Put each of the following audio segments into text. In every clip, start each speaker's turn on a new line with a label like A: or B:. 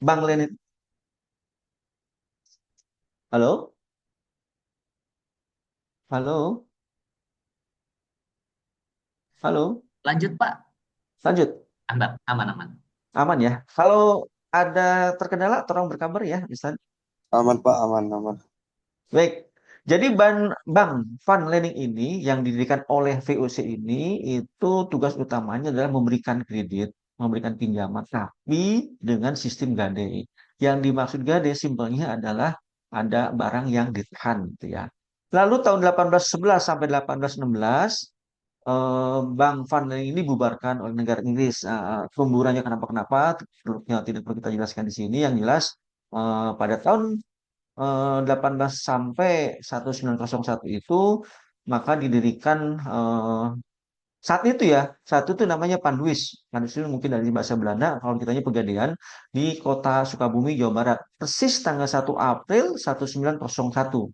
A: Bang Lenin, halo, halo, halo,
B: Lanjut Pak.
A: lanjut,
B: Aman, aman, aman.
A: aman ya. Kalau ada terkendala, tolong berkabar ya, Ustaz.
C: Aman Pak, aman, aman.
A: Baik, jadi Bang Van Lening ini yang didirikan oleh VOC ini itu tugas utamanya adalah memberikan kredit, memberikan pinjaman, tapi dengan sistem gadai. Yang dimaksud gadai simpelnya adalah ada barang yang ditahan gitu ya. Lalu tahun 1811 sampai 1816 Bang Van ini dibubarkan oleh negara Inggris. Pembubarannya kenapa-kenapa, tidak perlu kita jelaskan di sini. Yang jelas pada tahun 18 sampai 1901 itu maka didirikan saat itu ya, saat itu namanya Panduis. Panduis itu mungkin dari bahasa Belanda, kalau kitanya Pegadaian di kota Sukabumi, Jawa Barat. Persis tanggal 1 April 1901.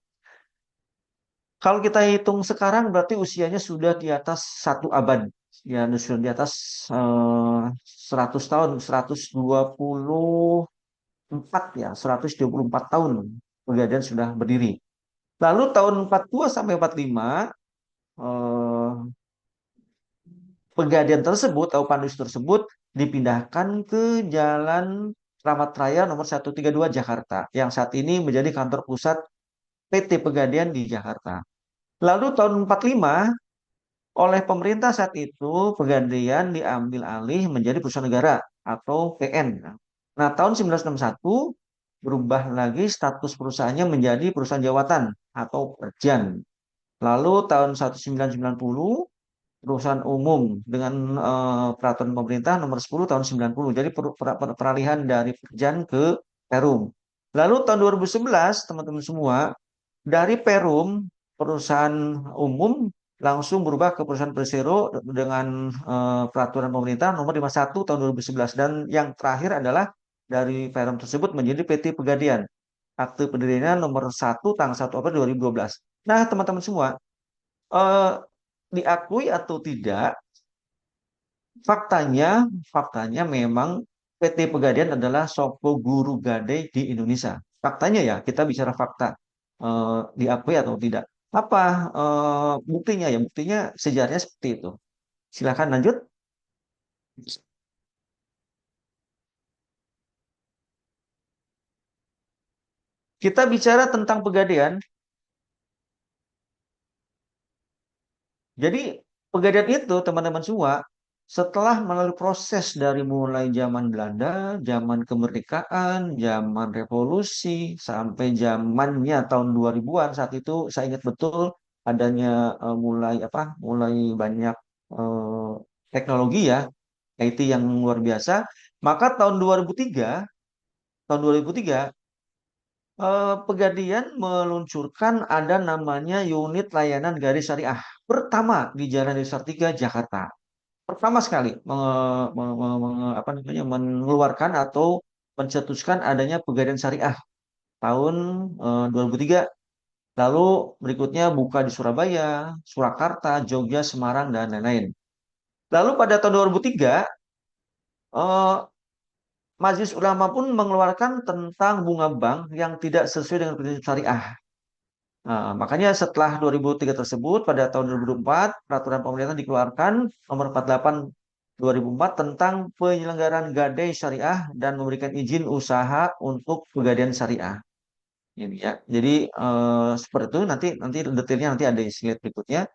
A: Kalau kita hitung sekarang berarti usianya sudah di atas 1 abad. Ya, sudah di atas 100 tahun, 124 ya, 124 tahun Pegadaian sudah berdiri. Lalu tahun 42 sampai 45 eh, Pegadaian tersebut atau Pandus tersebut dipindahkan ke Jalan Kramat Raya nomor 132 Jakarta yang saat ini menjadi kantor pusat PT Pegadaian di Jakarta. Lalu tahun 45 oleh pemerintah saat itu Pegadaian diambil alih menjadi perusahaan negara atau PN. Nah, tahun 1961 berubah lagi status perusahaannya menjadi perusahaan jawatan atau Perjan. Lalu tahun 1990 perusahaan umum dengan peraturan pemerintah nomor 10 tahun 90. Jadi peralihan dari Perjan ke Perum. Lalu tahun 2011 teman-teman semua dari Perum perusahaan umum langsung berubah ke perusahaan Persero dengan peraturan pemerintah nomor 51 tahun 2011 dan yang terakhir adalah dari Perum tersebut menjadi PT Pegadaian. Akte pendiriannya nomor 1 tanggal 1 April 2012. Nah, teman-teman semua, eh, diakui atau tidak, faktanya, faktanya memang PT Pegadaian adalah Sopo Guru Gadai di Indonesia. Faktanya ya, kita bicara fakta. Diakui atau tidak. Apa buktinya ya? Buktinya sejarahnya seperti itu. Silakan lanjut. Kita bicara tentang Pegadaian. Jadi Pegadaian itu teman-teman semua setelah melalui proses dari mulai zaman Belanda, zaman kemerdekaan, zaman revolusi sampai zamannya tahun 2000-an saat itu saya ingat betul adanya mulai apa? Mulai banyak eh, teknologi ya, IT yang luar biasa. Maka tahun 2003 Pegadaian meluncurkan ada namanya unit layanan garis syariah pertama di Jalan Desa 3 Jakarta. Pertama sekali apa namanya mengeluarkan atau mencetuskan adanya Pegadaian Syariah tahun 2003. Lalu berikutnya buka di Surabaya, Surakarta, Jogja, Semarang dan lain-lain. Lalu pada tahun 2003 eh, Majelis Ulama pun mengeluarkan tentang bunga bank yang tidak sesuai dengan prinsip syariah. Nah, makanya setelah 2003 tersebut, pada tahun 2004, peraturan pemerintah dikeluarkan nomor 48 2004 tentang penyelenggaraan gadai syariah dan memberikan izin usaha untuk pegadaian syariah. Ini ya. Jadi seperti itu nanti nanti detailnya nanti ada di slide berikutnya.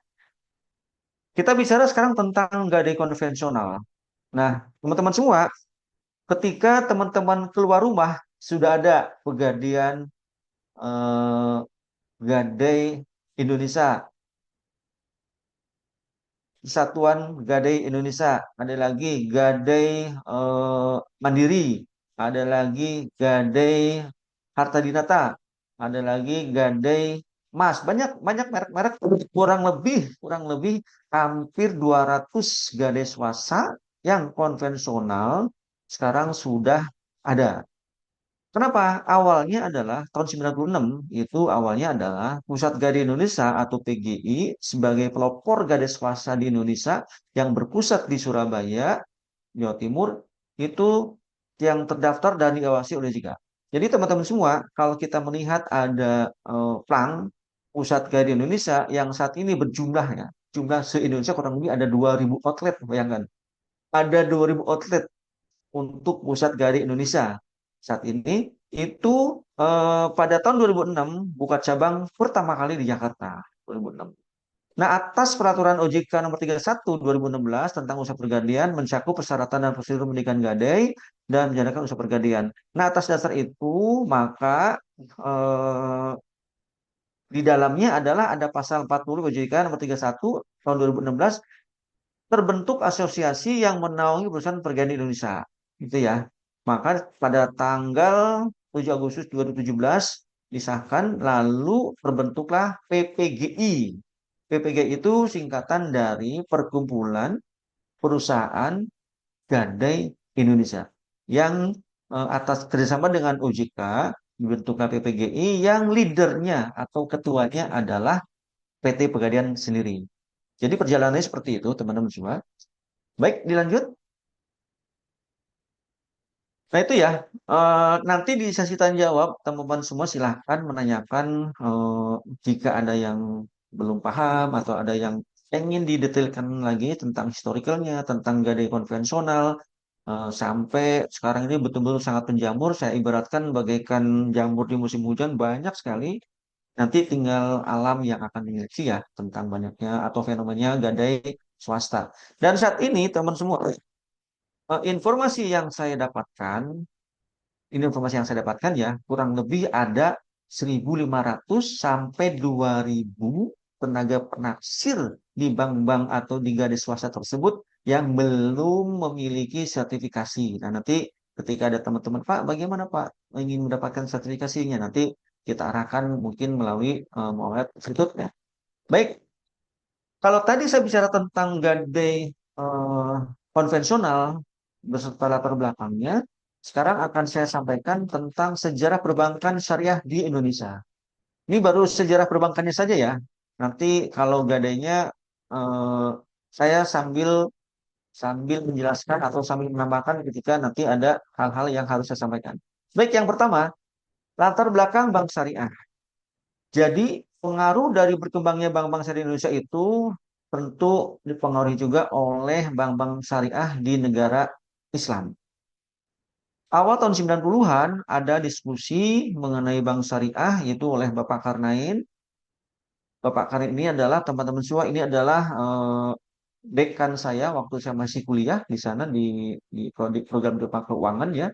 A: Kita bicara sekarang tentang gadai konvensional. Nah, teman-teman semua, ketika teman-teman keluar rumah sudah ada pegadaian eh, gadai Indonesia, Satuan Gadai Indonesia, ada lagi Gadai Mandiri, ada lagi Gadai Harta Dinata, ada lagi Gadai Mas. Banyak banyak merek-merek kurang lebih hampir 200 gadai swasta yang konvensional sekarang sudah ada. Kenapa? Awalnya adalah tahun 96 itu awalnya adalah Pusat Gadai Indonesia atau PGI sebagai pelopor gadai swasta di Indonesia yang berpusat di Surabaya, Jawa Timur itu yang terdaftar dan diawasi oleh OJK. Jadi teman-teman semua, kalau kita melihat ada Plang, pusat gadi Indonesia yang saat ini berjumlah ya, jumlah se-Indonesia kurang lebih ada 2.000 outlet, bayangkan. Ada 2.000 outlet untuk pusat gadi Indonesia. Saat ini itu pada tahun 2006 buka cabang pertama kali di Jakarta, 2006. Nah, atas peraturan OJK nomor 31 2016 tentang usaha pergadian mencakup persyaratan dan prosedur mendirikan gadai dan menjalankan usaha pergadian. Nah, atas dasar itu maka di dalamnya adalah ada pasal 40 OJK nomor 31 tahun 2016 terbentuk asosiasi yang menaungi perusahaan pergadian Indonesia. Gitu ya. Maka pada tanggal 7 Agustus 2017 disahkan lalu terbentuklah PPGI. PPGI itu singkatan dari Perkumpulan Perusahaan Gadai Indonesia yang atas kerjasama dengan OJK dibentuklah PPGI yang leadernya atau ketuanya adalah PT Pegadaian sendiri. Jadi perjalanannya seperti itu, teman-teman semua. Baik, dilanjut. Nah itu ya, nanti di sesi tanya jawab, teman-teman semua silahkan menanyakan jika ada yang belum paham atau ada yang ingin didetailkan lagi tentang historicalnya, tentang gadai konvensional, sampai sekarang ini betul-betul sangat penjamur. Saya ibaratkan bagaikan jamur di musim hujan banyak sekali. Nanti tinggal alam yang akan menyeleksi ya tentang banyaknya atau fenomenanya gadai swasta. Dan saat ini teman semua, informasi yang saya dapatkan, ini informasi yang saya dapatkan ya, kurang lebih ada 1.500 sampai 2.000 tenaga penaksir di bank-bank atau di gadai swasta tersebut yang belum memiliki sertifikasi. Nah, nanti ketika ada teman-teman, Pak, bagaimana Pak ingin mendapatkan sertifikasinya? Nanti kita arahkan mungkin melalui Muhammad Institute ya. Baik, kalau tadi saya bicara tentang gadai eh, konvensional beserta latar belakangnya, sekarang akan saya sampaikan tentang sejarah perbankan syariah di Indonesia. Ini baru sejarah perbankannya saja ya. Nanti kalau gadainya eh, saya sambil sambil menjelaskan atau sambil menambahkan ketika nanti ada hal-hal yang harus saya sampaikan. Baik, yang pertama, latar belakang bank syariah. Jadi pengaruh dari berkembangnya bank-bank syariah di Indonesia itu tentu dipengaruhi juga oleh bank-bank syariah di negara Islam. Awal tahun 90-an ada diskusi mengenai bank syariah yaitu oleh Bapak Karnain. Bapak Karnain ini adalah teman-teman semua ini adalah dekan saya waktu saya masih kuliah di sana di program Depak Keuangan ya.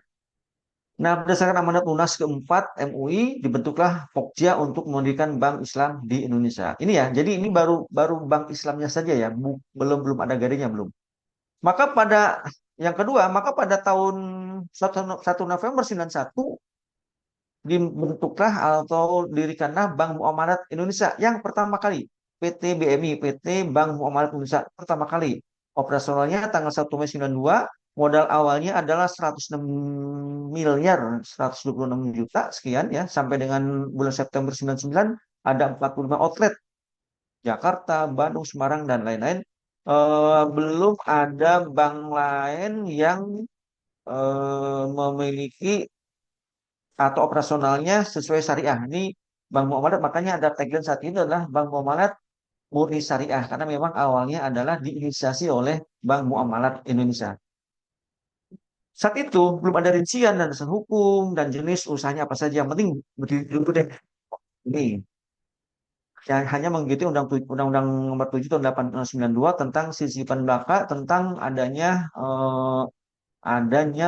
A: Nah, berdasarkan amanat Lunas keempat MUI dibentuklah Pokja untuk mendirikan Bank Islam di Indonesia. Ini ya, jadi ini baru baru Bank Islamnya saja ya, belum belum ada gadainya belum. Maka pada yang kedua, maka pada tahun 1 November 91 dibentuklah atau dirikanlah Bank Muamalat Indonesia yang pertama kali. PT BMI, PT Bank Muamalat Indonesia pertama kali. Operasionalnya tanggal 1 Mei 92, modal awalnya adalah 106 miliar, 126 juta sekian ya, sampai dengan bulan September 99 ada 45 outlet Jakarta, Bandung, Semarang dan lain-lain. Belum ada bank lain yang memiliki atau operasionalnya sesuai syariah. Ini Bank Muamalat, makanya ada tagline saat ini adalah Bank Muamalat murni syariah karena memang awalnya adalah diinisiasi oleh Bank Muamalat Indonesia. Saat itu belum ada rincian dan dasar hukum dan jenis usahanya apa saja. Yang penting berdiri dulu deh. Ini hanya mengikuti Undang-Undang Nomor 7 Tahun 892 tentang sisipan belaka tentang adanya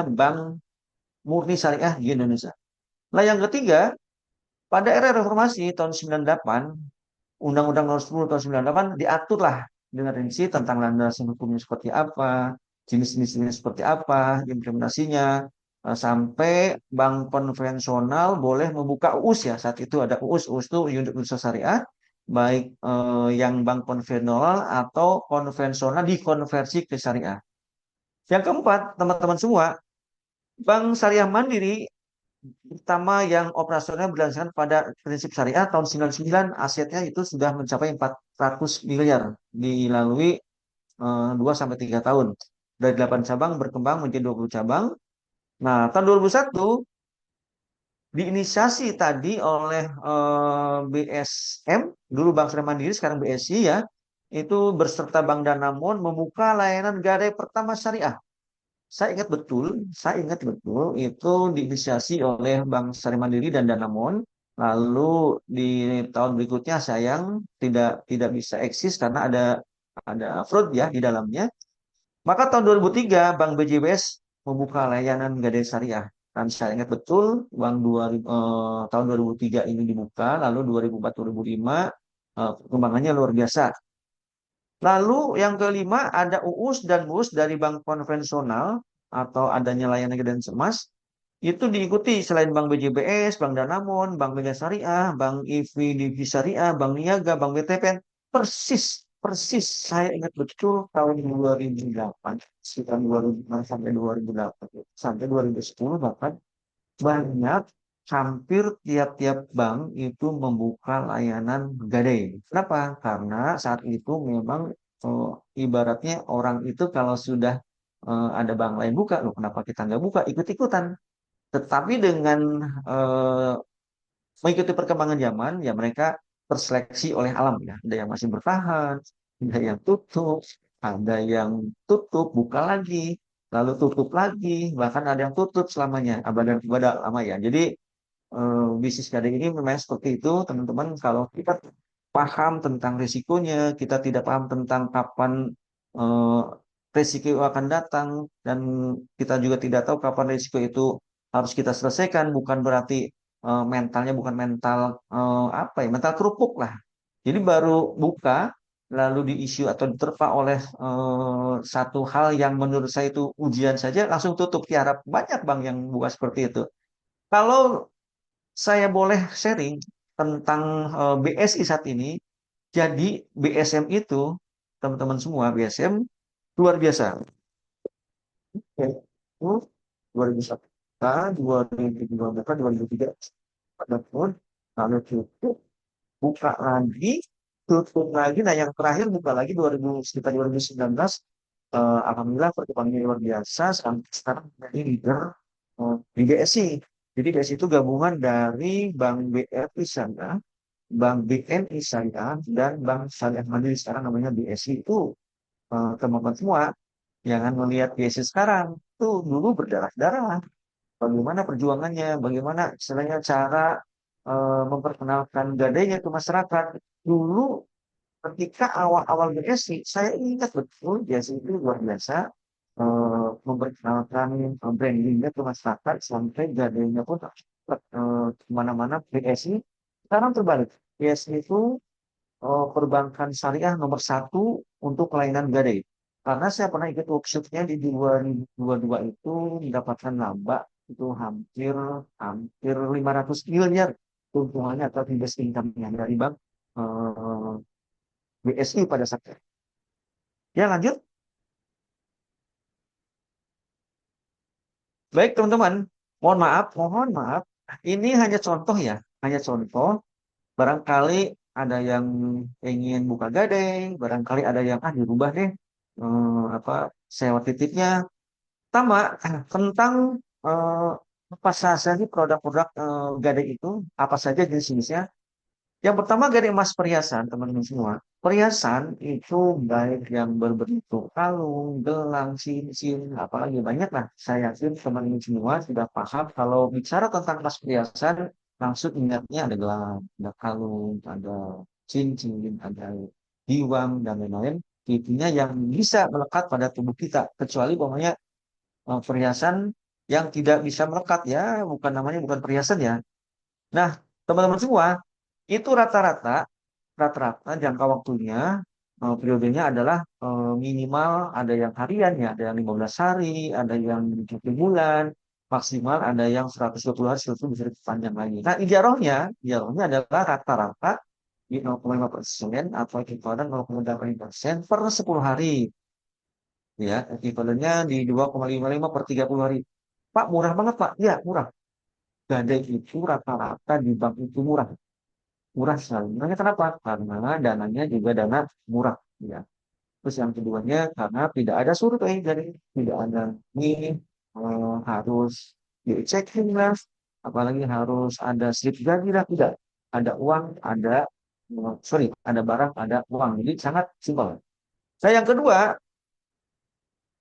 A: bank murni syariah di Indonesia. Nah, yang ketiga, pada era reformasi tahun 98, Undang-Undang Nomor 10 tahun 98 diaturlah dengan rinci tentang landasan hukumnya seperti apa, jenis-jenisnya seperti apa, implementasinya, sampai bank konvensional boleh membuka UUS ya. Saat itu ada UUS, UUS itu unit usaha syariah, baik yang bank konvensional atau konvensional dikonversi ke syariah. Yang keempat, teman-teman semua, Bank Syariah Mandiri pertama yang operasionalnya berdasarkan pada prinsip syariah tahun 99 asetnya itu sudah mencapai 400 miliar dilalui 2 sampai 3 tahun. Dari 8 cabang berkembang menjadi 20 cabang. Nah, tahun 2001 diinisiasi tadi oleh BSM, dulu Bank Sri Mandiri, sekarang BSI ya, itu berserta Bank Danamon membuka layanan gadai pertama syariah. Saya ingat betul itu diinisiasi oleh Bank Sri Mandiri dan Danamon. Lalu di tahun berikutnya sayang tidak bisa eksis karena ada fraud ya di dalamnya. Maka tahun 2003 Bank BJBS membuka layanan gadai syariah. Dan saya ingat betul tahun 2003 ini dibuka, lalu 2004-2005 perkembangannya luar biasa. Lalu yang kelima ada UUS dan MUS dari bank konvensional atau adanya layanan gadai emas itu diikuti selain Bank BJBS, Bank Danamon, Bank Mega Syariah, Bank IV Divisi Syariah, Bank Niaga, Bank BTPN. Persis, persis. Saya ingat betul tahun 2008, sekitar 2006 sampai 2008, sampai 2010 bahkan banyak hampir tiap-tiap bank itu membuka layanan gadai. Kenapa? Karena saat itu memang eh, ibaratnya orang itu kalau sudah ada bank lain buka, loh kenapa kita nggak buka? Ikut-ikutan. Tetapi dengan eh, mengikuti perkembangan zaman, ya mereka terseleksi oleh alam ya. Ada yang masih bertahan, ada yang tutup, ada yang tutup, buka lagi, lalu tutup lagi, bahkan ada yang tutup selamanya, abadan abada lama ya. Jadi bisnis gading ini memang seperti itu, teman-teman. Kalau kita paham tentang risikonya, kita tidak paham tentang kapan eh, risiko akan datang, dan kita juga tidak tahu kapan risiko itu harus kita selesaikan. Bukan berarti mentalnya bukan mental apa ya, mental kerupuk lah. Jadi baru buka, lalu diisu atau diterpa oleh satu hal yang menurut saya itu ujian saja, langsung tutup. Tiarap banyak bank yang buka seperti itu. Kalau saya boleh sharing tentang BSI saat ini. Jadi BSM itu, teman-teman semua, BSM luar biasa. Itu 2001, 2002, 2003, ada pun lalu tutup, buka lagi, tutup lagi. Nah, yang terakhir buka lagi 2000, sekitar 2019. Alhamdulillah perkembangannya luar biasa sampai sekarang menjadi leader di BSI. Jadi BSI itu gabungan dari Bank BRI sana, Bank BNI Syariah, dan Bank Syariah Mandiri, sekarang namanya BSI. Itu teman-teman semua jangan melihat BSI sekarang, tuh dulu berdarah-darah. Bagaimana perjuangannya, bagaimana istilahnya cara memperkenalkan gadainya ke masyarakat. Dulu ketika awal-awal BSI, saya ingat betul BSI itu luar biasa memperkenalkan brandingnya ke masyarakat sampai gadainya pun kemana-mana. BSI sekarang terbalik. BSI itu perbankan syariah nomor satu untuk layanan gadai. Karena saya pernah ikut workshopnya di 2022 itu mendapatkan laba itu hampir hampir 500 miliar keuntungannya atau invest income-nya dari bank eh, BSI pada saat itu. Ya lanjut. Baik teman-teman, mohon maaf. Ini hanya contoh ya, hanya contoh. Barangkali ada yang ingin buka gadai, barangkali ada yang dirubah deh apa sewa titipnya. Pertama, tentang eh, apa saja sih produk-produk gadai itu, apa saja jenis-jenisnya. Yang pertama gadai emas perhiasan, teman-teman semua. Perhiasan itu baik yang berbentuk kalung, gelang, cincin, apalagi banyak lah. Saya yakin teman-teman semua sudah paham kalau bicara tentang emas perhiasan, langsung ingatnya ada gelang, ada kalung, ada cincin, ada giwang, dan lain-lain. Intinya yang bisa melekat pada tubuh kita, kecuali pokoknya perhiasan yang tidak bisa melekat ya, bukan namanya bukan perhiasan ya. Nah, teman-teman semua, itu rata-rata jangka waktunya periodenya adalah minimal ada yang harian ya, ada yang 15 hari, ada yang 7 bulan, maksimal ada yang 120 hari, itu bisa dipanjang lagi. Nah, ijarahnya adalah rata-rata di 0,5% atau equivalent 0,8% per 10 hari. Ya, equivalentnya di 2,55 per 30 hari. Pak, murah banget, Pak. Ya, murah. Gadai itu rata-rata di bank itu murah. Murah sekali. Makanya kenapa? Karena dananya juga dana murah. Ya. Terus yang keduanya karena tidak ada survei dari tidak ada ini. harus dicekin lah, apalagi harus ada slip gaji lah, tidak. Ada uang, sorry, ada barang, ada uang. Jadi sangat simpel. Saya yang kedua,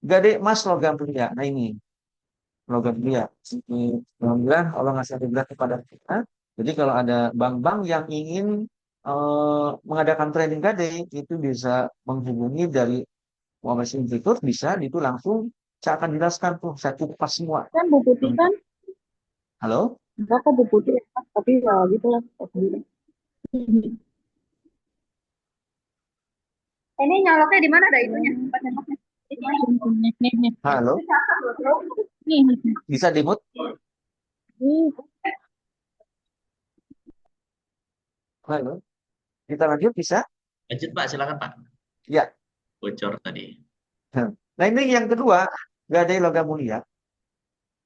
A: gade emas logam mulia. Nah ini logam mulia. Ini alhamdulillah Allah ngasih anugerah kepada kita. Jadi kalau ada bank-bank yang ingin mengadakan trading gade, itu bisa menghubungi dari Muhammad Institute, bisa itu langsung saya akan jelaskan tuh, saya kupas semua.
B: Kan Bu Putih kan
A: Halo?
B: enggak kok Bu Putih ya, tapi ya gitu lah. Ini nyoloknya di mana ada itunya? Tempat nyoloknya. Nih.
A: Halo?
B: Nih.
A: Bisa dimut?
B: Nih.
A: Halo? Kita lanjut, bisa?
D: Lanjut Pak, silakan Pak.
A: Ya.
D: Bocor tadi.
A: Nah ini yang kedua, gadai logam mulia.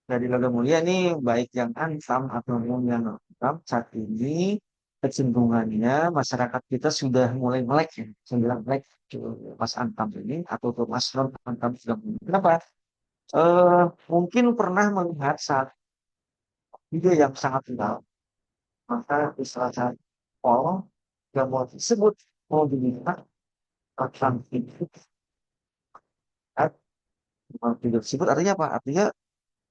A: Gadai logam mulia ini baik yang antam ataupun yang antam, saat ini kecenderungannya masyarakat kita sudah mulai melek ya. Saya bilang melek ke Mas Antam ini atau ke Mas Non Antam sudah mulai. Kenapa? Mungkin pernah melihat saat video yang sangat viral, maka di salah satu call yang mau disebut mau diminta akan itu tidak disebut artinya apa? Artinya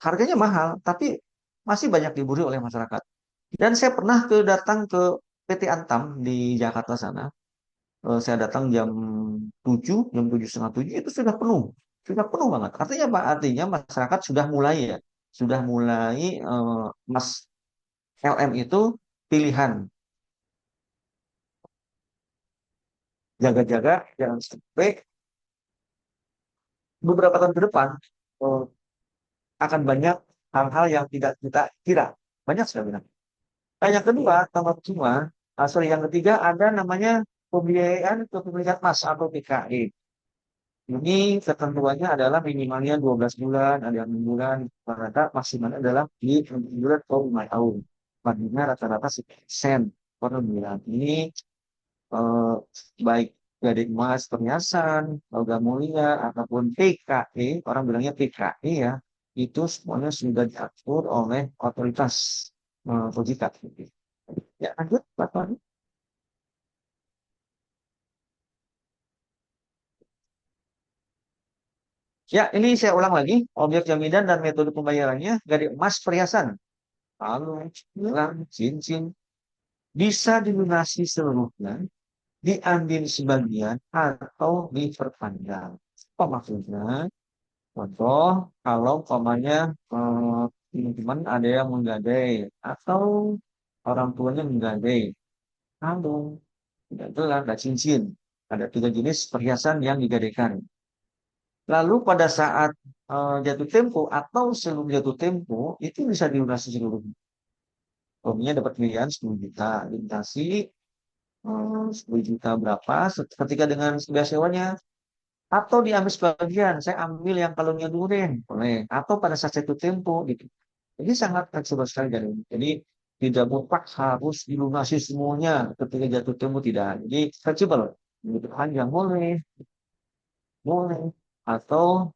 A: harganya mahal, tapi masih banyak diburu oleh masyarakat. Dan saya pernah datang ke PT Antam di Jakarta sana. Saya datang jam 7 setengah 7 itu sudah penuh banget. Artinya apa? Artinya masyarakat sudah mulai ya, sudah mulai Mas LM itu pilihan, jaga-jaga jangan sampai beberapa tahun ke depan eh, akan banyak hal-hal yang tidak kita kira. Banyak sudah bilang. Nah, yang kedua, yang ketiga ada namanya pembiayaan kepemilikan emas atau PKE. Ini ketentuannya adalah minimalnya 12 bulan, ada yang 6 bulan, rata-rata maksimalnya adalah di 6 bulan atau 5 tahun. Bandingnya rata-rata 10% per bulan. Ini eh, baik dari emas, perhiasan, logam mulia, ataupun PKE, orang bilangnya PKE ya, itu semuanya sudah diatur oleh otoritas OJK. Ya, lanjut, Pak Tony. Ya, ini saya ulang lagi. Objek jaminan dan metode pembayarannya dari emas perhiasan. Kalung, gelang, cincin. Bisa dilunasi seluruhnya, diambil sebagian, atau diperpanjang. Apa maksudnya? Contoh, kalau umpamanya teman-teman ada yang menggadai, atau orang tuanya menggadai, kalung, tidak gelang, ada cincin. Ada 3 jenis perhiasan yang digadaikan. Lalu pada saat jatuh tempo atau sebelum jatuh tempo itu bisa dilunasi seluruhnya. Umpamanya dapat pilihan 10 juta, dilunasi 10 juta berapa ketika dengan biaya sewanya, atau diambil sebagian, saya ambil yang kalungnya dulu deh, boleh. Atau pada saat jatuh tempo gitu. Jadi sangat fleksibel sekali jadi tidak mutlak harus dilunasi semuanya ketika jatuh tempo, tidak. Jadi fleksibel. Begitu panjang boleh, boleh. Atau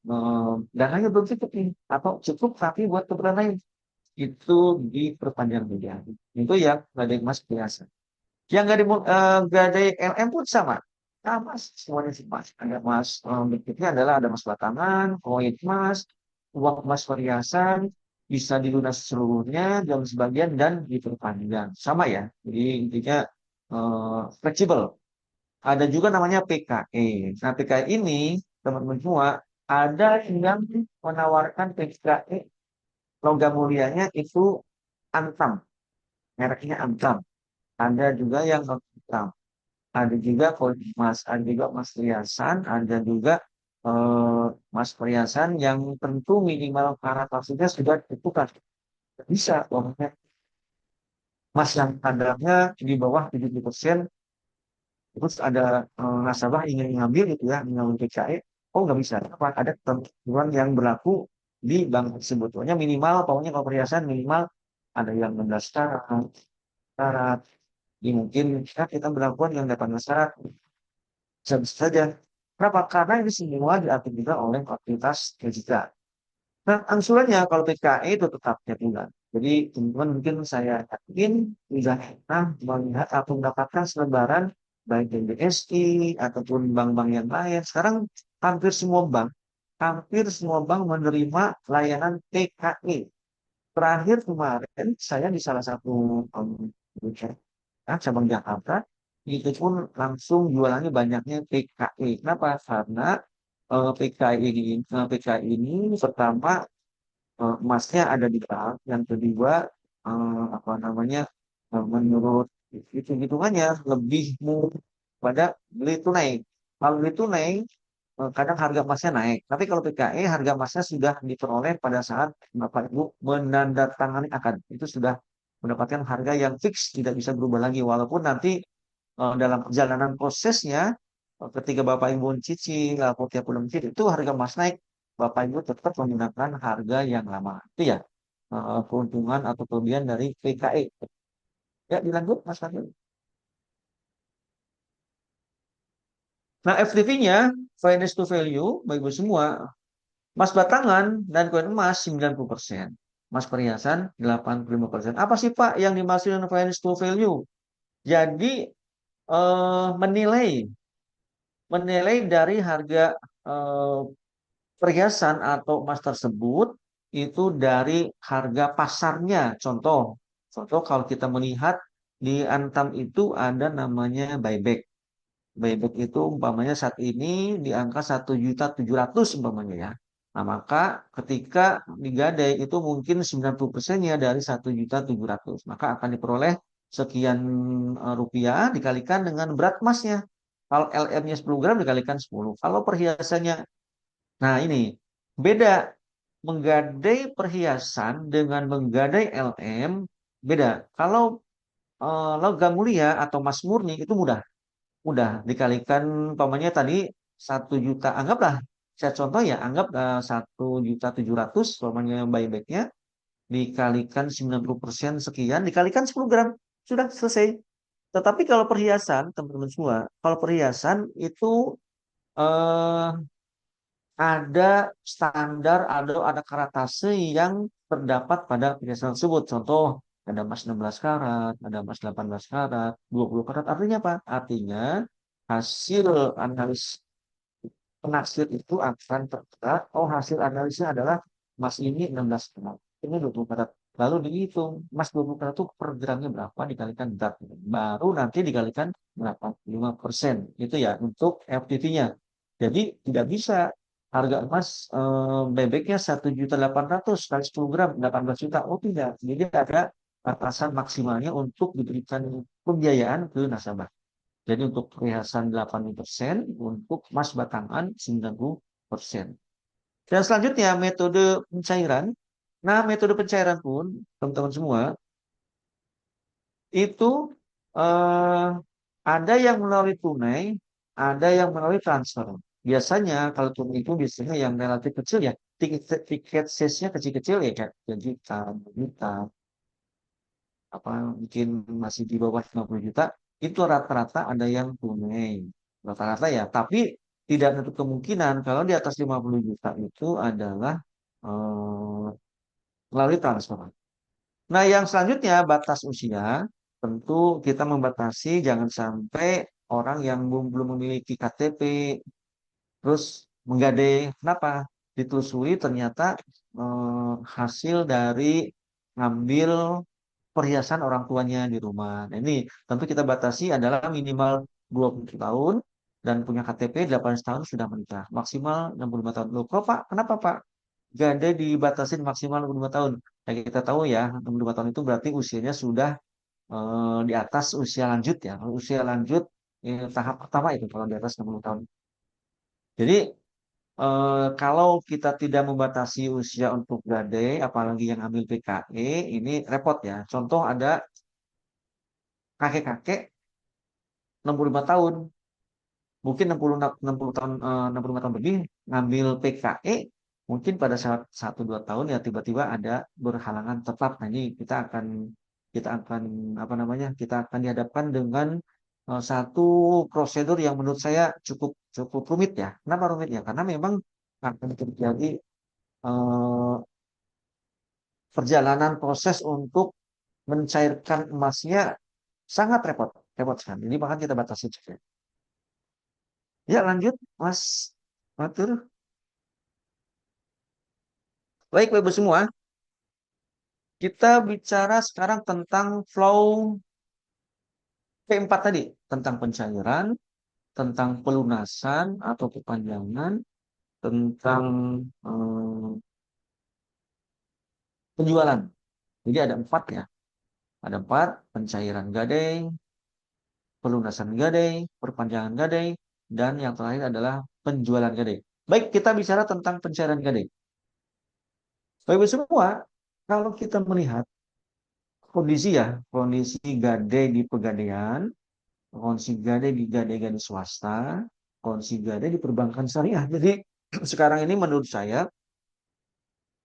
A: dananya belum cukup nih, atau cukup tapi buat keperluan lain, itu diperpanjang menjadi. Itu yang gadai emas biasa. Yang gadai LM pun sama. Sama semuanya sih mas. Ada emas bentuknya adalah ada emas batangan, koin emas, uang emas perhiasan, bisa dilunasi seluruhnya, dalam sebagian dan diperpanjang. Sama ya. Jadi intinya fleksibel. Ada juga namanya PKE. Nah, PKE ini, teman-teman semua, ada yang menawarkan PKE logam mulianya itu Antam. Mereknya Antam. Ada juga yang non Antam. Ada juga koin emas. Ada juga emas perhiasan. Ada juga emas perhiasan yang tentu minimal karatasinya sudah ditentukan. Bisa, pokoknya emas yang kadarnya di bawah 70%. Terus ada nasabah ingin mengambil itu ya, mengambil PKE, oh nggak bisa. Apa? Ada ketentuan yang berlaku di bank tersebut. Pokoknya minimal, pokoknya kalau perhiasan minimal ada yang 16 syarat. Ini mungkin kita berlakukan yang 18 syarat. Bisa saja. Kenapa? Karena ini semua diatur juga oleh otoritas OJK. Nah, angsurannya kalau PKE itu tetap tiap bulan. Jadi teman-teman mungkin saya yakin sudah pernah melihat atau mendapatkan selebaran baik dari BSI ataupun bank-bank yang lain. Sekarang hampir semua bank menerima layanan PKE. Terakhir kemarin saya di salah satu cabang Jakarta itu pun langsung jualannya banyaknya PKE. Kenapa? Karena PKI ini pertama emasnya ada di bank, yang kedua apa namanya menurut hitungannya lebih murah pada beli tunai. Kalau beli tunai kadang harga emasnya naik, tapi kalau PKE harga emasnya sudah diperoleh pada saat Bapak Ibu menandatangani akad. Itu sudah mendapatkan harga yang fix, tidak bisa berubah lagi walaupun nanti dalam perjalanan prosesnya ketika Bapak Ibu mencicil atau tiap bulan mencicil itu harga emas naik, Bapak Ibu tetap menggunakan harga yang lama. Itu ya keuntungan atau kelebihan dari PKE. Ya, dilanjut Mas Fadil. Nah, FTV-nya finance to value Bapak Ibu semua, emas batangan dan koin emas 90%, emas perhiasan 85%. Apa sih Pak yang dimaksud dengan finance to value? Jadi menilai dari harga eh, perhiasan atau emas tersebut itu dari harga pasarnya. Contoh kalau kita melihat di Antam itu ada namanya buyback. Buyback itu umpamanya saat ini di angka 1.700.000 umpamanya ya. Nah, maka ketika digadai itu mungkin 90%-nya dari 1.700.000. Maka akan diperoleh sekian rupiah dikalikan dengan berat emasnya. Kalau LM-nya 10 gram dikalikan 10. Kalau perhiasannya, nah ini beda. Menggadai perhiasan dengan menggadai LM beda. Kalau logam mulia atau emas murni itu mudah dikalikan umpamanya tadi 1 juta, anggaplah saya contoh ya, anggap 1.700.000 umpamanya buybacknya dikalikan 90% sekian dikalikan 10 gram sudah selesai. Tetapi kalau perhiasan teman-teman semua, kalau perhiasan itu eh, ada standar, ada karatase yang terdapat pada perhiasan tersebut. Contoh, ada emas 16 karat, ada emas 18 karat, 20 karat. Artinya apa? Artinya hasil analis penaksir itu akan tertera, oh hasil analisnya adalah emas ini 16 karat, ini 20 karat. Lalu dihitung, emas 20 karat itu per gramnya berapa dikalikan berat. Baru nanti dikalikan berapa? 5%. Itu ya untuk FTV-nya. Jadi tidak bisa harga emas bebeknya 1.800.000 kali 10 gram 18 juta. Oh tidak. Jadi ada batasan maksimalnya untuk diberikan pembiayaan ke nasabah. Jadi untuk perhiasan 80%, untuk emas batangan 90%. Dan selanjutnya metode pencairan. Nah, metode pencairan pun teman-teman semua itu eh, ada yang melalui tunai, ada yang melalui transfer. Biasanya kalau tunai itu biasanya yang relatif kecil ya, tiket size-nya kecil-kecil ya kayak 1 juta, 2 juta, apa mungkin masih di bawah 50 juta, itu rata-rata ada yang tunai. Rata-rata ya, tapi tidak menutup kemungkinan kalau di atas 50 juta itu adalah eh, melalui transfer. Nah, yang selanjutnya batas usia, tentu kita membatasi jangan sampai orang yang belum memiliki KTP terus menggadai. Kenapa? Ditelusuri ternyata hasil dari ngambil perhiasan orang tuanya di rumah. Nah, ini tentu kita batasi adalah minimal 20 tahun dan punya KTP 8 tahun sudah menikah. Maksimal 65 tahun. Loh, kok Pak? Kenapa Pak? Ganda dibatasin maksimal 65 tahun. Nah, kita tahu ya, 65 tahun itu berarti usianya sudah di atas usia lanjut ya. Kalau usia lanjut tahap pertama itu kalau di atas 60 tahun. Jadi kalau kita tidak membatasi usia untuk gadai, apalagi yang ambil PKE, ini repot ya. Contoh ada kakek-kakek 65 tahun, mungkin 60 tahun 65 tahun lebih ngambil PKE, mungkin pada saat 1 2 tahun ya tiba-tiba ada berhalangan tetap. Nah, ini kita akan apa namanya? Kita akan dihadapkan dengan satu prosedur yang menurut saya cukup cukup rumit ya. Kenapa rumit ya? Karena memang akan terjadi eh, perjalanan proses untuk mencairkan emasnya sangat repot, repot sekali. Jadi bahkan kita batasi juga. Ya lanjut, Mas Matur. Baik, Bapak semua, kita bicara sekarang tentang flow P4 tadi, tentang pencairan, tentang pelunasan atau perpanjangan, tentang eh, penjualan. Jadi ada empat ya. Ada empat, pencairan gadai, pelunasan gadai, perpanjangan gadai, dan yang terakhir adalah penjualan gadai. Baik, kita bicara tentang pencairan gadai. Baik, semua, kalau kita melihat kondisi ya, kondisi gadai di pegadaian, kondisi gadai di gadai-gadai swasta, kondisi gadai di perbankan syariah. Jadi sekarang ini menurut saya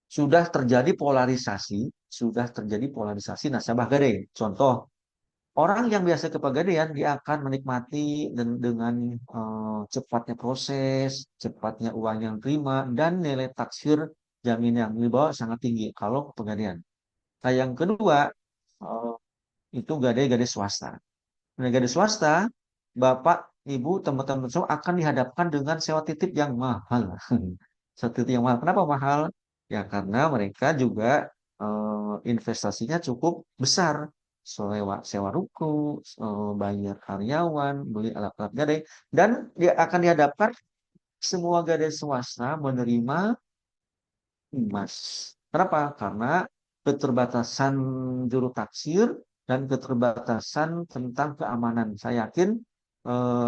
A: sudah terjadi polarisasi nasabah gadai. Contoh, orang yang biasa ke pegadaian dia akan menikmati dengan cepatnya proses, cepatnya uang yang terima, dan nilai taksir jaminan yang dibawa sangat tinggi kalau ke pegadaian. Nah, yang kedua, eh, itu gadai-gadai swasta. Nah, gadai swasta, bapak, ibu, teman-teman semua akan dihadapkan dengan sewa titip yang mahal. Sewa titip yang mahal. Kenapa mahal? Ya karena mereka juga investasinya cukup besar. Sewa ruko, bayar karyawan, beli alat-alat gadai, dan dia akan dihadapkan semua gadai swasta menerima emas. Kenapa? Karena keterbatasan juru taksir dan keterbatasan tentang keamanan. Saya yakin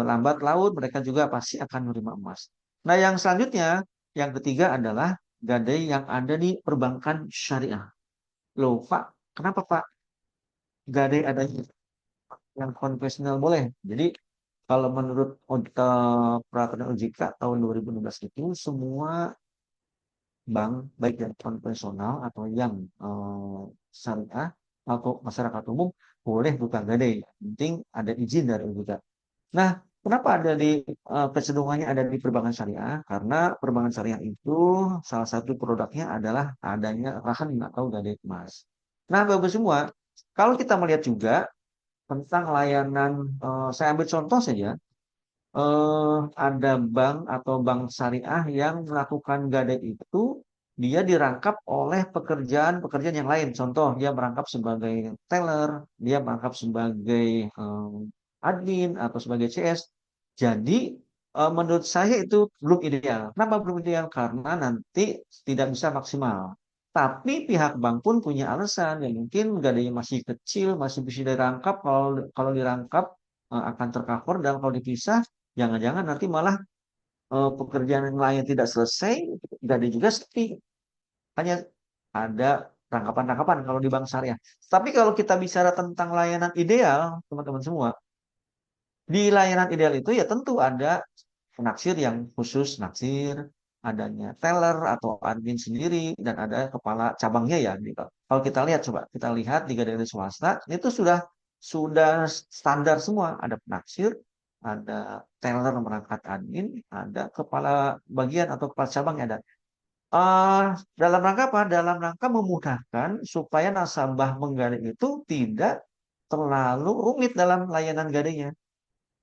A: lambat laun mereka juga pasti akan menerima emas. Nah, yang selanjutnya, yang ketiga adalah gadai yang ada di perbankan syariah. Loh, Pak, kenapa Pak gadai ada yang konvensional boleh? Jadi, kalau menurut peraturan OJK tahun 2016 itu semua bank baik yang konvensional atau yang syariah atau masyarakat umum boleh buka gadai. Penting ada izin dari OJK. Nah, kenapa ada di kecenderungannya ada di perbankan syariah? Karena perbankan syariah itu salah satu produknya adalah adanya rahan atau gadai emas. Nah, Bapak semua, kalau kita melihat juga tentang layanan, saya ambil contoh saja, ada bank atau bank syariah yang melakukan gadai itu dia dirangkap oleh pekerjaan-pekerjaan yang lain. Contoh, dia merangkap sebagai teller, dia merangkap sebagai admin atau sebagai CS. Jadi menurut saya itu belum ideal. Kenapa belum ideal? Karena nanti tidak bisa maksimal. Tapi pihak bank pun punya alasan. Ya mungkin gadainya masih kecil, masih bisa dirangkap. Kalau dirangkap akan tercover, dan kalau dipisah jangan-jangan nanti malah pekerjaan yang lain tidak selesai, jadi juga sepi. Hanya ada rangkapan-rangkapan kalau di bank syariah. Tapi kalau kita bicara tentang layanan ideal, teman-teman semua, di layanan ideal itu ya tentu ada penaksir yang khusus naksir, adanya teller atau admin sendiri, dan ada kepala cabangnya ya. Kalau kita lihat, coba kita lihat di gadai swasta, itu sudah standar semua. Ada penaksir, ada teller merangkat admin, ada kepala bagian atau kepala cabangnya ada. Eh, dalam rangka apa? Dalam rangka memudahkan supaya nasabah menggadai itu tidak terlalu rumit dalam layanan gadainya.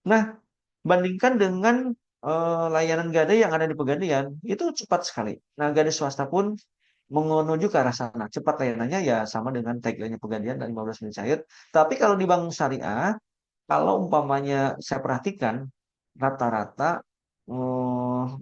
A: Nah, bandingkan dengan layanan gadai yang ada di Pegadaian, itu cepat sekali. Nah, gadai swasta pun menuju ke arah sana. Cepat layanannya ya sama dengan tagline-nya Pegadaian dan 15 menit cair. Tapi kalau di bank syariah, kalau umpamanya saya perhatikan, rata-rata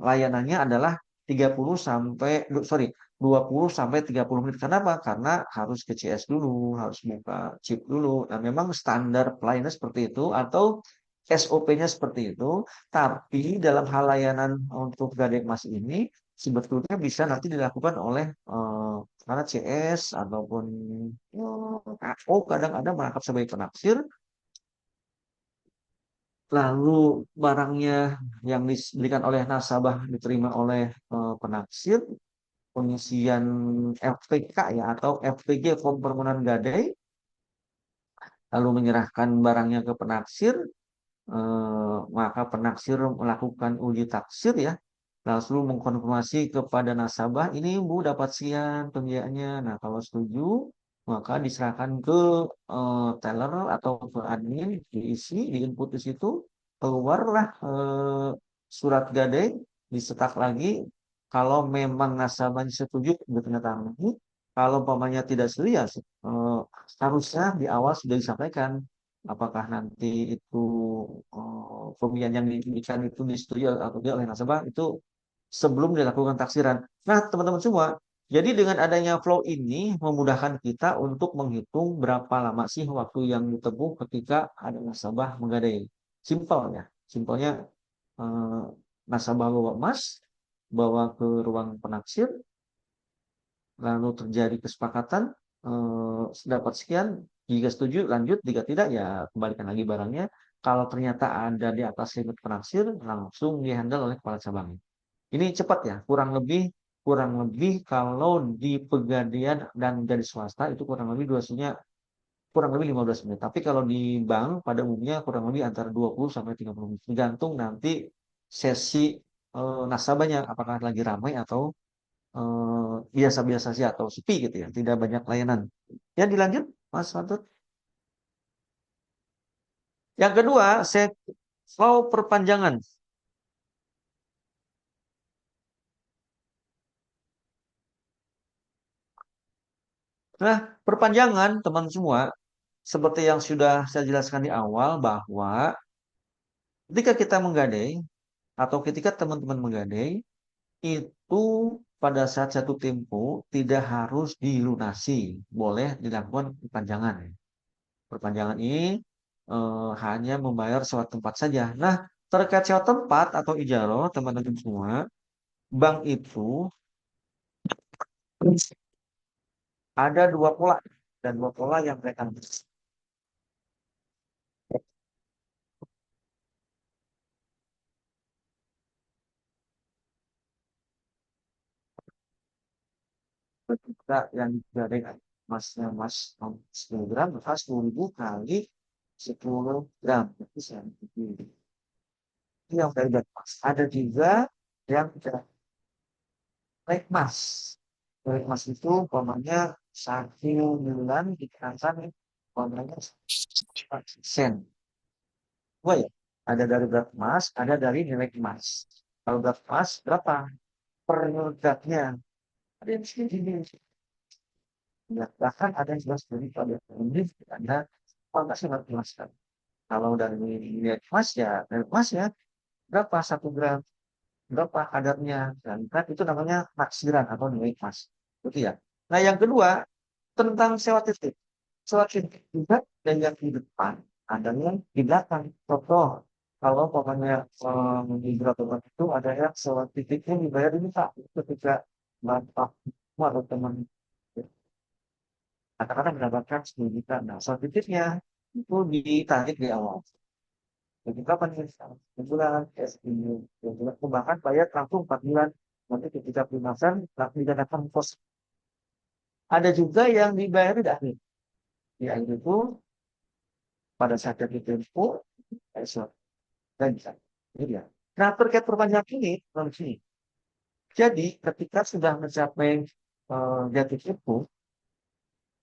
A: layanannya adalah 30 sampai, sorry, 20 sampai 30 menit. Kenapa? Karena harus ke CS dulu, harus buka chip dulu. Nah, memang standar pelayanan seperti itu atau SOP-nya seperti itu, tapi dalam hal layanan untuk gadai emas ini sebetulnya bisa nanti dilakukan oleh karena CS ataupun AO kadang ada merangkap sebagai penaksir, lalu barangnya yang diberikan oleh nasabah diterima oleh penaksir, pengisian FPK ya atau FPG form permohonan gadai, lalu menyerahkan barangnya ke penaksir, maka penaksir melakukan uji taksir ya. langsung mengkonfirmasi kepada nasabah, ini Bu dapat sekian pembiayaannya. Nah, kalau setuju, maka diserahkan ke teller atau ke admin, diisi, diinput di situ, keluarlah surat gadai, dicetak lagi. Kalau memang nasabahnya setuju, ditandatangani. Kalau umpamanya tidak setuju, ya harusnya di awal sudah disampaikan apakah nanti itu pembiayaan yang diberikan itu disetujui atau tidak oleh nasabah itu sebelum dilakukan taksiran. Nah, teman-teman semua, jadi dengan adanya flow ini memudahkan kita untuk menghitung berapa lama sih waktu yang ditempuh ketika ada nasabah menggadai. Simpel ya, simpelnya eh, nasabah bawa emas, bawa ke ruang penaksir, lalu terjadi kesepakatan, dapat sekian, jika setuju lanjut, jika tidak ya kembalikan lagi barangnya. Kalau ternyata ada di atas limit penaksir, langsung dihandle oleh kepala cabang. Ini cepat ya, kurang lebih kalau di Pegadaian dan dari swasta itu kurang lebih durasinya kurang lebih 15 menit. Tapi kalau di bank pada umumnya kurang lebih antara 20 sampai 30 menit. Tergantung nanti sesi nasabahnya apakah lagi ramai atau biasa-biasa saja atau sepi gitu ya, tidak banyak layanan. Ya dilanjut, Mas Fatur. Yang kedua, saya flow perpanjangan. Nah, perpanjangan teman semua, seperti yang sudah saya jelaskan di awal bahwa ketika kita menggadai atau ketika teman-teman menggadai itu pada saat satu tempo tidak harus dilunasi, boleh dilakukan perpanjangan. Perpanjangan ini hanya membayar sewa tempat saja. Nah, terkait sewa tempat atau ijaro, teman-teman semua, bank itu ada dua pola dan dua pola yang mereka kita yang dari emasnya mas 10 gram maka 10.000 kali 10 gram itu yang dari emas. Ada juga yang tidak naik emas. Naik emas itu umpamanya 1 bulan dikatakan umpamanya 4 sen. Dua ya. Ada dari berat emas, ada dari nilai emas. Kalau berat emas berapa? Per gramnya. Ada yang segini. Ya, bahkan ada yang jelas dari pada ini ada nggak sih nggak jelaskan. Kalau dari nilai emas ya, nilai emas ya berapa 1 gram, berapa kadarnya, dan kan itu namanya taksiran atau nilai emas. Gitu ya. Nah yang kedua tentang sewa titik. Sewa titik juga dan yang di depan ada yang di belakang. Contoh, kalau pokoknya di beberapa tempat itu ada yang sewa titiknya dibayar ini Pak ketika bapak atau teman katakanlah mendapatkan 10 juta. Nah, soal titiknya itu ditarik di awal. Jadi kapan nih? 6 bulan, ya 10 bulan. Bahkan bayar langsung 4 bulan. Nanti ketika pelunasan, langsung dikatakan pos. Ada juga yang dibayar di akhir. Di akhir itu, pada saat jatuh tempo, esok. Dan bisa. Ini dia. Nah, terkait perpanjangan ini, di sini. Jadi, ketika sudah mencapai jatuh tempo,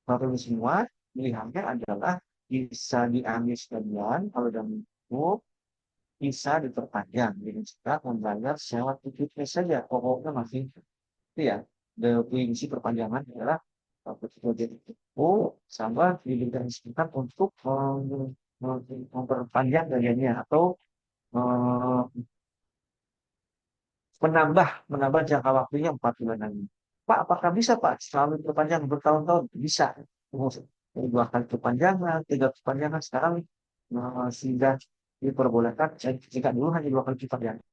A: baru semua pilihannya adalah bisa diambil sebagian kalau sudah cukup, bisa diperpanjang dengan cara membayar sewa tiketnya saja. Pokoknya masih itu ya. Definisi perpanjangan adalah ketika jadi itu sama diberikan kesempatan untuk memperpanjang gayanya atau eh, menambah jangka waktunya 4 bulan lagi. Pak, apakah bisa Pak selalu perpanjang bertahun-tahun? Bisa. Dua kali perpanjangan, tiga perpanjangan sekarang sudah diperbolehkan. Jika dulu hanya 2 kali perpanjangan.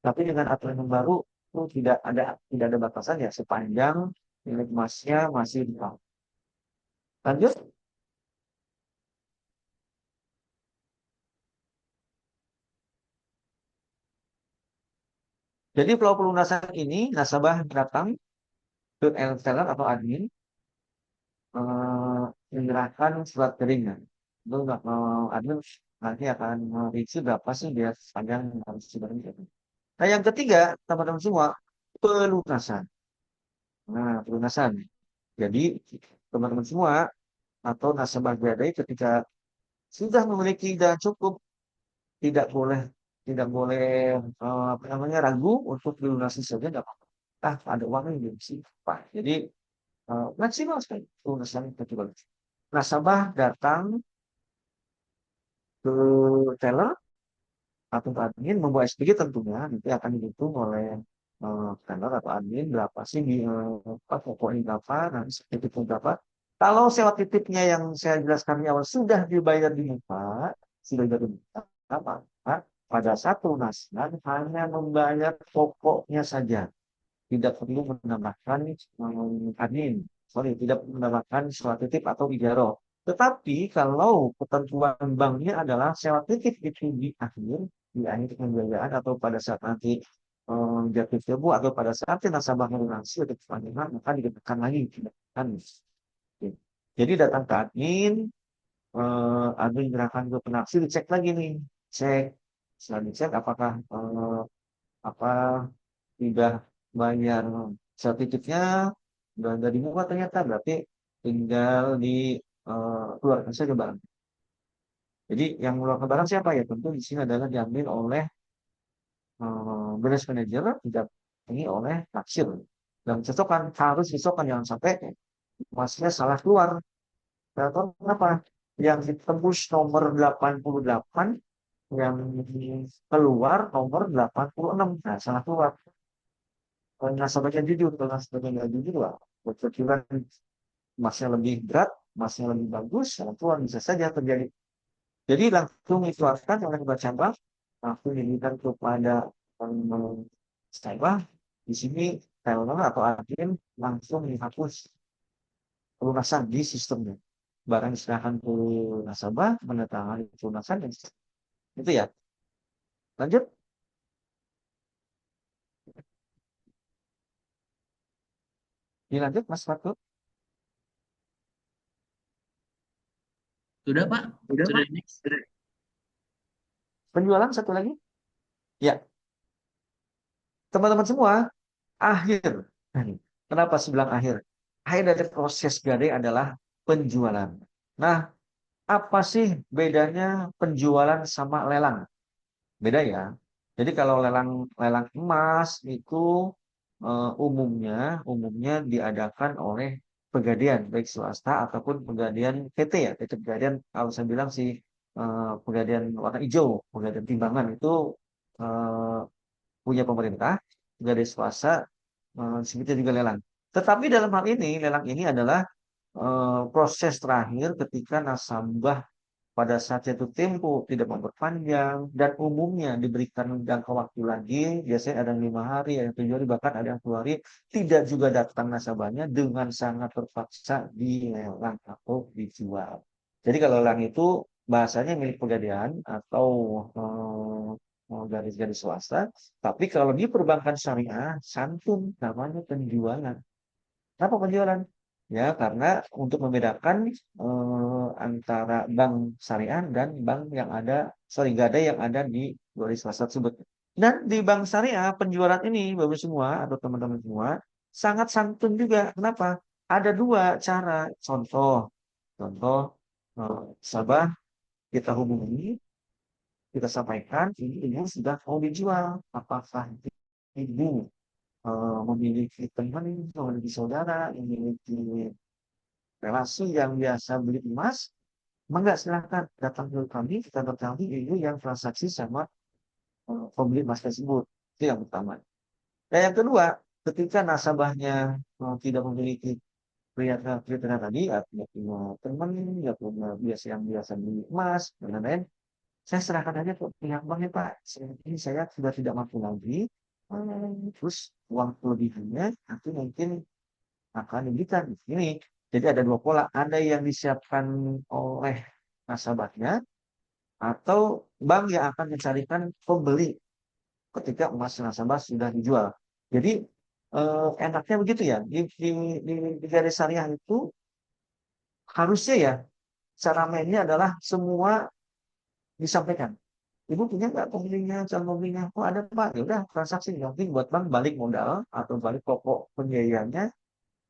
A: Tapi dengan aturan yang baru itu tidak ada batasan ya sepanjang nilai emasnya masih di bawah. Lanjut. Jadi flow pelunasan ini nasabah datang ke seller atau admin menyerahkan surat keringan. Itu admin nanti akan merinci berapa sih dia sepanjang harus dibayar. Nah, yang ketiga, teman-teman semua, pelunasan. Nah, pelunasan. Jadi, teman-teman semua atau nasabah gadai ketika sudah memiliki dana cukup, tidak boleh apa namanya ragu untuk dilunasi saja, nggak apa-apa. Ah, ada uangnya belum sih, Pak. Jadi maksimal sekali pelunasan ketika nasabah datang ke teller atau admin membawa SPG, tentunya nanti akan dihitung oleh teller atau admin berapa sih di apa, pokoknya berapa, nanti titip berapa. Kalau sewa titipnya yang saya jelaskan di awal sudah dibayar di muka, sudah dibayar di muka, maka pada saat pelunasan hanya membayar pokoknya saja, tidak perlu menambahkan admin, sorry, tidak menambahkan sewa titip atau ijaro. Tetapi kalau ketentuan banknya adalah sewa titip itu di akhir pembiayaan atau pada saat nanti jatuh tempo atau pada saat nasabah melunasi atau pembayaran, maka dikenakan lagi kan. Jadi datang ke admin, admin menyerahkan ke penaksir, dicek lagi nih, cek, setelah dicek apakah apa sudah bayar sertifikatnya dan dari muka, ternyata berarti tinggal di keluarkan saja barang. Jadi yang mengeluarkan barang siapa ya? Tentu di sini adalah diambil oleh branch manager, tidak ini oleh taksir. Dan cocokkan, harus cocokkan, jangan sampai masnya salah keluar. Kenapa? Yang ditembus nomor 88, yang keluar nomor 86. Nah, salah keluar. Kalau nasabahnya jujur, kalau nasabahnya nggak jujur, wah, perkiraan masnya lebih berat, masnya lebih bagus, salah keluar bisa saja terjadi. Jadi langsung dikeluarkan oleh ketua cabang, langsung diberikan kepada nasabah. Di sini teller atau admin langsung dihapus pelunasan di sistemnya. Barang diserahkan ke nasabah, menandatangani pelunasan, dan itu ya. Lanjut, dilanjut Mas Fatul.
D: Sudah, Pak?
A: Udah,
D: Sudah
A: Pak?
D: next?
A: Penjualan satu lagi. Ya, teman-teman semua, akhir. Nah, nih, kenapa saya bilang akhir? Akhir dari proses gadai adalah penjualan. Nah, apa sih bedanya penjualan sama lelang? Beda ya. Jadi kalau lelang lelang emas itu umumnya diadakan oleh pegadaian baik swasta ataupun pegadaian PT ya. Itu pegadaian, kalau saya bilang sih pegadaian warna hijau, pegadaian timbangan itu eh, punya pemerintah, pegadaian swasta segitu juga lelang. Tetapi dalam hal ini lelang ini adalah proses terakhir ketika nasabah pada saat jatuh tempo tidak memperpanjang dan umumnya diberikan jangka waktu lagi, biasanya ada yang 5 hari, ada yang 7 hari, bahkan ada yang 10 hari, tidak juga datang nasabahnya, dengan sangat terpaksa dilelang atau dijual. Jadi kalau lelang itu bahasanya milik pegadaian atau garis-garis swasta, tapi kalau di perbankan syariah santun namanya penjualan. Kenapa penjualan? Ya, karena untuk membedakan antara bank syariah dan bank yang ada, sorry, gadai yang ada di garis swasta tersebut. Dan di bank syariah, penjualan ini, Bapak semua atau teman-teman semua, sangat santun juga. Kenapa? Ada dua cara. Contoh, Sabah kita hubungi, kita sampaikan, ini sudah mau dijual. Apakah ibu memiliki teman, memiliki saudara, memiliki relasi yang biasa beli emas, enggak, silahkan datang ke kami, kita bertanggung ibu yang transaksi sama pembeli emas tersebut. Itu yang pertama. Dan yang kedua, ketika nasabahnya tidak memiliki kriteria tadi, artinya punya teman, ya punya biasa yang biasa beli emas, dan lain-lain, saya serahkan aja ke pihak bank ya Pak. Ini saya sudah tidak mampu lagi, terus uang kelebihannya nanti mungkin akan diberikan ini. Jadi ada dua pola, ada yang disiapkan oleh nasabahnya atau bank yang akan mencarikan pembeli ketika emas nasabah sudah dijual. Jadi enaknya begitu ya, di garis syariah itu harusnya ya cara mainnya adalah semua disampaikan. Ibu punya nggak pembelinya, calon pembelinya? Oh ada Pak, ya udah transaksi nanti buat bank balik modal atau balik pokok pembiayaannya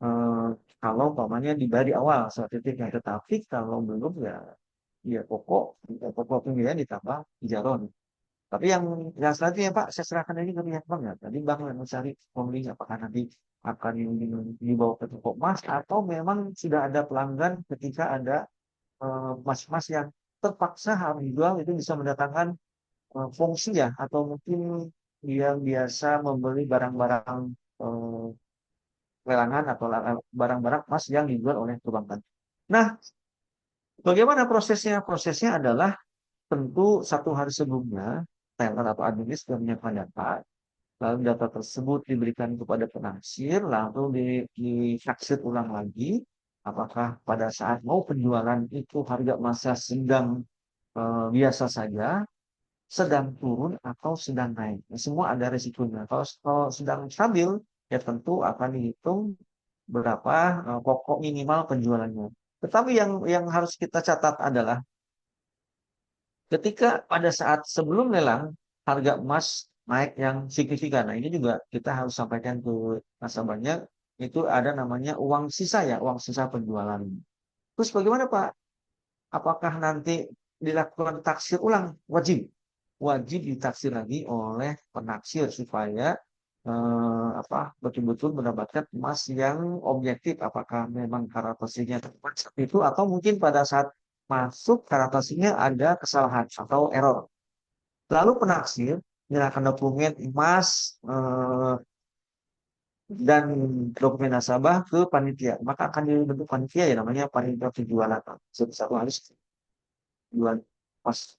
A: eh, kalau umpamanya dibayar di awal saat itu ya. Tetapi kalau belum ya ya pokok pembiayaan ditambah ijaron. Tapi yang selanjutnya Pak, saya serahkan ini ke pihak bank ya. Tadi bank yang mencari pembelinya apakah nanti akan dibawa ke toko emas atau memang sudah ada pelanggan ketika ada emas-emas yang terpaksa harus dijual itu bisa mendatangkan fungsi ya atau mungkin yang biasa membeli barang-barang eh, lelangan atau barang-barang emas yang dijual oleh perbankan. Nah, bagaimana prosesnya? Prosesnya adalah tentu satu hari sebelumnya teller atau administ sudah menyiapkan data. Lalu data tersebut diberikan kepada penaksir, lalu ditaksir ulang lagi. Apakah pada saat mau penjualan itu harga masa sedang biasa saja, sedang turun atau sedang naik. Nah, semua ada resikonya. Kalau sedang stabil, ya tentu akan dihitung berapa pokok minimal penjualannya. Tetapi yang harus kita catat adalah ketika pada saat sebelum lelang harga emas naik yang signifikan. Nah, ini juga kita harus sampaikan ke nasabahnya itu ada namanya uang sisa ya, uang sisa penjualan. Terus bagaimana Pak? Apakah nanti dilakukan taksir ulang? Wajib. Wajib ditaksir lagi oleh penaksir supaya betul-betul mendapatkan emas yang objektif. Apakah memang karakteristiknya tepat seperti itu atau mungkin pada saat masuk karakteristiknya ada kesalahan atau error. Lalu penaksir menyerahkan dokumen emas dan dokumen nasabah ke panitia. Maka akan dibentuk panitia ya namanya panitia penjualan. Satu hari jual emas.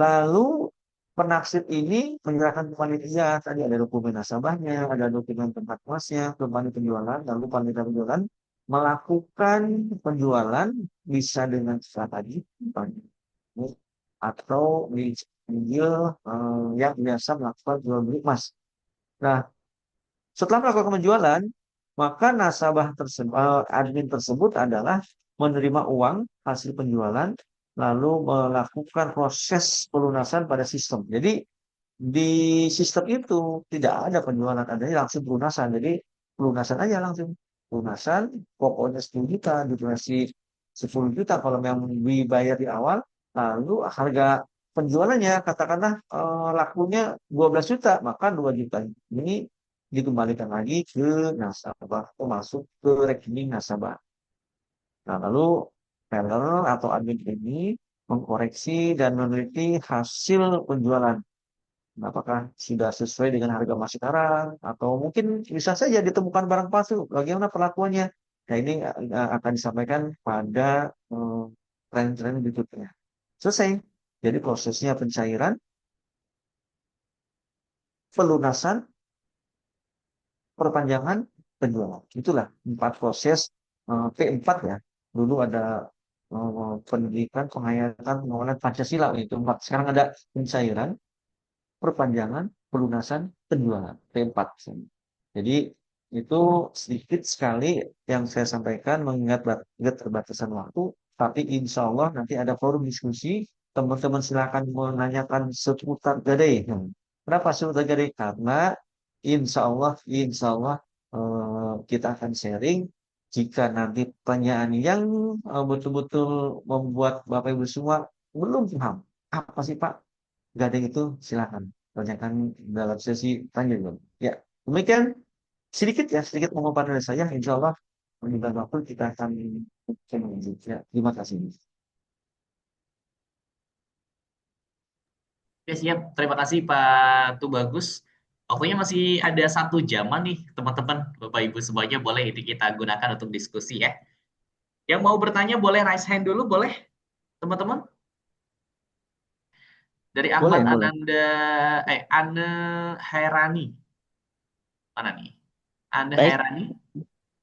A: Lalu penaksir ini menyerahkan ke panitia. Tadi ada dokumen nasabahnya, ada dokumen tempat emasnya, ke panitia penjualan, lalu panitia penjualan melakukan penjualan bisa dengan cara tadi atau dipanggil yang biasa melakukan jual beli emas. Nah, setelah melakukan penjualan, maka nasabah tersebut, admin tersebut adalah menerima uang hasil penjualan, lalu melakukan proses pelunasan pada sistem. Jadi di sistem itu tidak ada penjualan, adanya langsung pelunasan. Jadi pelunasan aja langsung. Pelunasan, pokoknya 10 juta, durasi 10 juta kalau memang dibayar di awal, lalu harga penjualannya katakanlah lakunya 12 juta, maka 2 juta ini dikembalikan lagi ke nasabah atau masuk ke rekening nasabah. Nah, lalu teller atau admin ini mengkoreksi dan meneliti hasil penjualan. Nah, apakah sudah sesuai dengan harga emas sekarang atau mungkin bisa saja ditemukan barang palsu. Bagaimana perlakuannya? Nah, ini akan disampaikan pada tren-tren berikutnya. Selesai. Jadi prosesnya pencairan, pelunasan, perpanjangan, penjualan. Itulah 4 proses P4 ya. Dulu ada pendidikan, penghayatan, pengelolaan Pancasila itu 4. Sekarang ada pencairan, perpanjangan, pelunasan, penjualan. P4. Jadi itu sedikit sekali yang saya sampaikan mengingat keterbatasan waktu. Tapi insya Allah nanti ada forum diskusi. Teman-teman silakan menanyakan seputar gadai. Kenapa seputar gadai? Karena insya Allah kita akan sharing. Jika nanti pertanyaan yang betul-betul membuat Bapak Ibu semua belum paham. Apa sih Pak? Gadai itu silakan tanyakan dalam sesi tanya jawab. Ya, demikian sedikit pemaparan dari saya. Insya Allah menimba waktu kita akan lanjut. Ya, terima kasih.
D: Oke, siap. Terima kasih Pak Tubagus. Waktunya masih ada 1 jaman nih, teman-teman. Bapak Ibu semuanya boleh ini kita gunakan untuk diskusi ya. Yang mau bertanya boleh raise hand dulu, boleh teman-teman? Dari
A: Boleh,
D: Ahmad
A: boleh.
D: Ananda, Ane Hairani. Mana nih? Ane
E: Baik,
D: Hairani,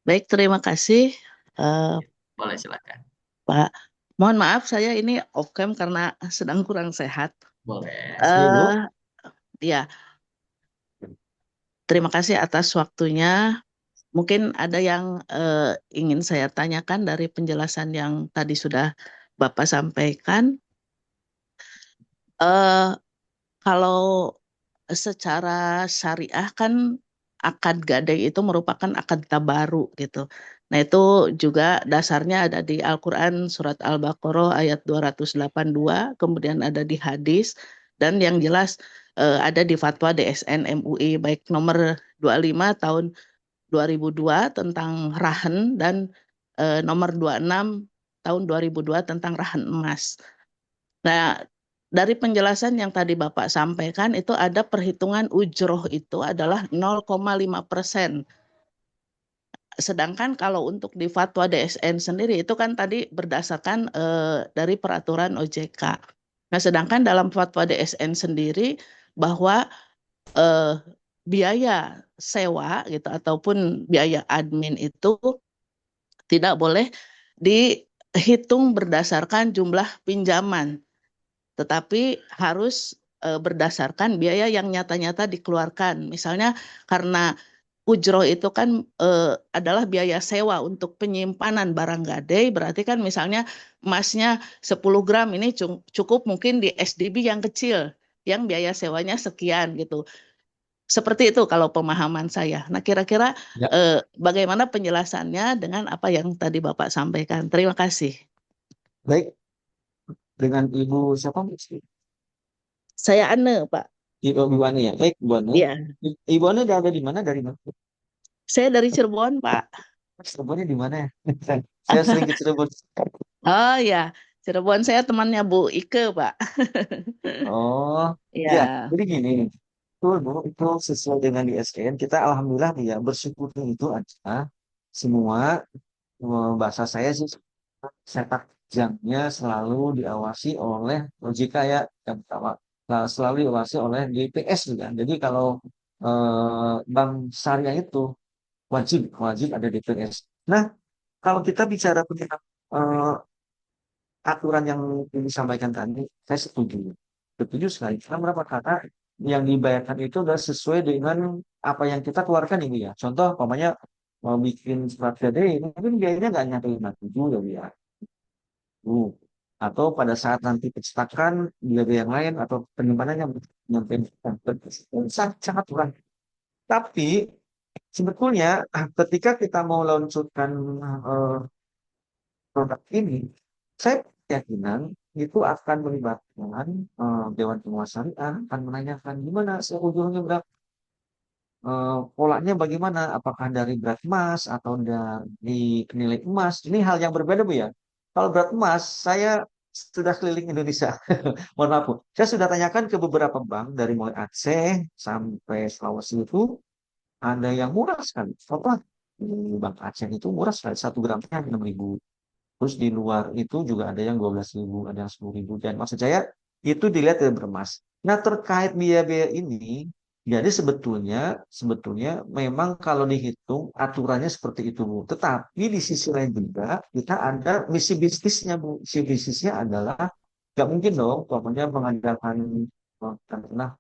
E: baik, terima kasih, eh,
D: boleh silakan.
E: Pak. Mohon maaf, saya ini off cam karena sedang kurang sehat.
D: Boleh.
A: Iya, Bu.
E: Eh, ya, terima kasih atas waktunya. Mungkin ada yang ingin saya tanyakan dari penjelasan yang tadi sudah Bapak sampaikan. Eh, kalau secara syariah kan akad gadai itu merupakan akad tabaru gitu. Nah, itu juga dasarnya ada di Al-Qur'an surat Al-Baqarah ayat 282, kemudian ada di hadis dan yang jelas ada di fatwa DSN MUI baik nomor 25 tahun 2002 tentang rahen dan nomor 26 tahun 2002 tentang rahen emas. Nah, dari penjelasan yang tadi Bapak sampaikan itu ada perhitungan ujroh itu adalah 0,5%. Sedangkan kalau untuk di fatwa DSN sendiri itu kan tadi berdasarkan dari peraturan OJK. Nah, sedangkan dalam fatwa DSN sendiri bahwa eh, biaya sewa gitu ataupun biaya admin itu tidak boleh dihitung berdasarkan jumlah pinjaman, tetapi harus berdasarkan biaya yang nyata-nyata dikeluarkan. Misalnya karena ujroh itu kan adalah biaya sewa untuk penyimpanan barang gadai, berarti kan misalnya emasnya 10 gram ini cukup mungkin di SDB yang kecil, yang biaya sewanya sekian gitu. Seperti itu kalau pemahaman saya. Nah, kira-kira
A: Ya,
E: bagaimana penjelasannya dengan apa yang tadi Bapak sampaikan? Terima kasih.
A: baik. Dengan Ibu siapa?
E: Saya Ane, Pak.
A: Ibu Ani ya. Baik, Bu Ani.
E: Iya,
A: Ibu Ani ada di mana? Dari mana?
E: saya dari Cirebon, Pak.
A: Cirebonnya di mana ya? Saya sering ke Cirebon.
E: Oh ya, Cirebon saya temannya Bu Ike, Pak.
A: Oh, ya.
E: Ya,
A: Jadi gini, betul Bu, itu sesuai dengan di SKN. Kita alhamdulillah ya bersyukur itu aja. Semua bahasa saya sih sepak terjangnya selalu diawasi oleh OJK ya, yang pertama. Nah, selalu diawasi oleh DPS juga. Jadi kalau bank syariah itu wajib wajib ada DPS. Nah, kalau kita bicara tentang aturan yang disampaikan tadi, saya setuju. Setuju sekali. Karena berapa kata yang dibayarkan itu sudah sesuai dengan apa yang kita keluarkan ini ya. Contoh, umpamanya mau bikin surat gadai, mungkin biayanya nggak nyampe 57 ya, Bu, ya. Atau pada saat nanti percetakan biaya yang lain atau penyimpanannya nyampe sangat sangat murah. Tapi sebetulnya ketika kita mau launchkan eh, produk ini, saya keyakinan itu akan melibatkan Dewan Pengawas Syariah akan menanyakan gimana sih ujungnya berapa, polanya bagaimana, apakah dari berat emas atau dari nilai emas. Ini hal yang berbeda Bu ya. Kalau berat emas, saya sudah keliling Indonesia. Mohon maaf Bu. Saya sudah tanyakan ke beberapa bank dari mulai Aceh sampai Sulawesi itu ada yang murah sekali. Contoh di Bank Aceh itu murah sekali, 1 gramnya 6.000. Terus di luar itu juga ada yang 12.000, ada yang 10.000. Dan maksud saya itu dilihat dari bermas. Nah, terkait biaya-biaya ini, jadi sebetulnya memang kalau dihitung aturannya seperti itu, Bu. Tetapi di sisi lain juga kita ada misi bisnisnya, Bu. Misi bisnisnya adalah nggak mungkin dong, pokoknya mengandalkan karena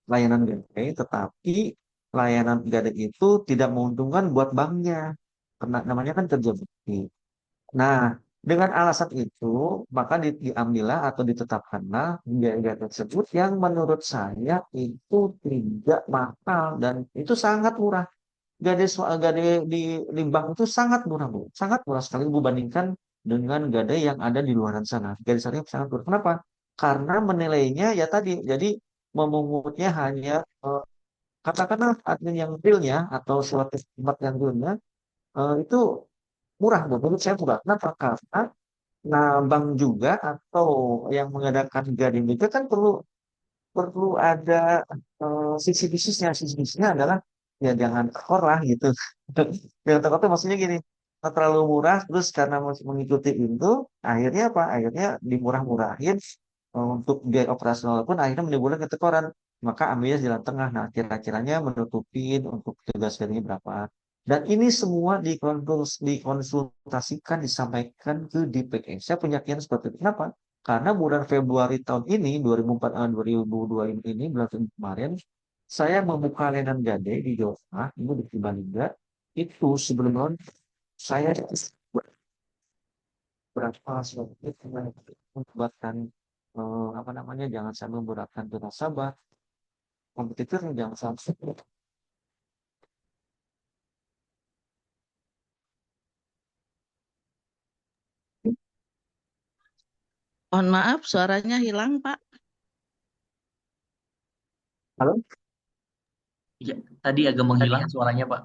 A: layanan gadai, tetapi layanan gadai itu tidak menguntungkan buat banknya. Karena namanya kan kerja bakti. Nah, dengan alasan itu, maka diambillah atau ditetapkanlah biaya tersebut yang menurut saya itu tidak mahal dan itu sangat murah. Gade di bank itu sangat murah, Bu. Sangat murah sekali Bu bandingkan dengan gade yang ada di luar sana. Gade sana sangat murah. Kenapa? Karena menilainya ya tadi, jadi memungutnya hanya katakanlah admin yang realnya atau suatu tempat yang realnya itu murah, Bu. Menurut saya murah. Kenapa? Karena bank juga atau yang mengadakan gading itu kan perlu perlu ada sisi bisnisnya. Sisi bisnisnya adalah ya jangan tekor lah gitu. Jangan tekor itu maksudnya gini, terlalu murah terus karena mengikuti itu akhirnya apa? Akhirnya dimurah-murahin untuk biaya operasional pun akhirnya menimbulkan ketekoran. Maka ambilnya jalan tengah. Nah, kira-kiranya menutupin untuk tugas gadingnya berapa. Dan ini semua dikonsultasikan, disampaikan ke DPS. Saya punya keyakinan seperti itu. Kenapa? Karena bulan Februari tahun ini, 2004, 2002 ini, bulan Februari kemarin, saya membuka layanan gade di Jawa Tengah, ini di Purbalingga, itu sebelum saya berapa suatu membuatkan apa namanya, jangan sampai memberatkan ke nasabah, kompetitor jangan sampai.
E: Mohon maaf, suaranya hilang, Pak.
A: Halo?
D: Iya, tadi agak menghilang suaranya, Pak.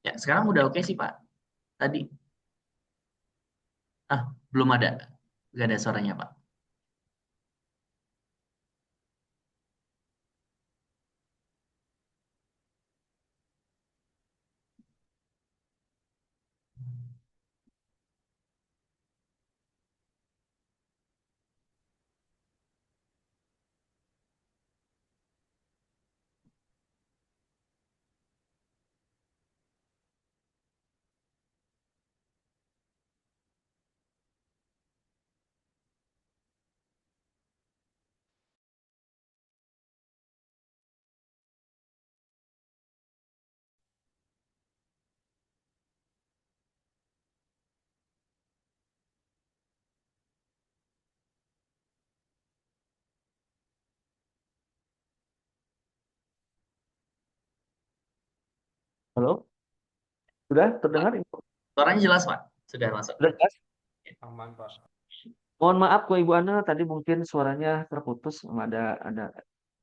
D: Ya, sekarang udah oke sih, Pak. Tadi, belum ada. Nggak ada suaranya, Pak.
A: Halo? Sudah
D: Pak,
A: terdengar?
D: suaranya jelas, Pak. Sudah masuk.
A: Sudah jelas?
C: Aman, Pak.
A: Mohon maaf Bu Ibu Ana, tadi mungkin suaranya terputus, ada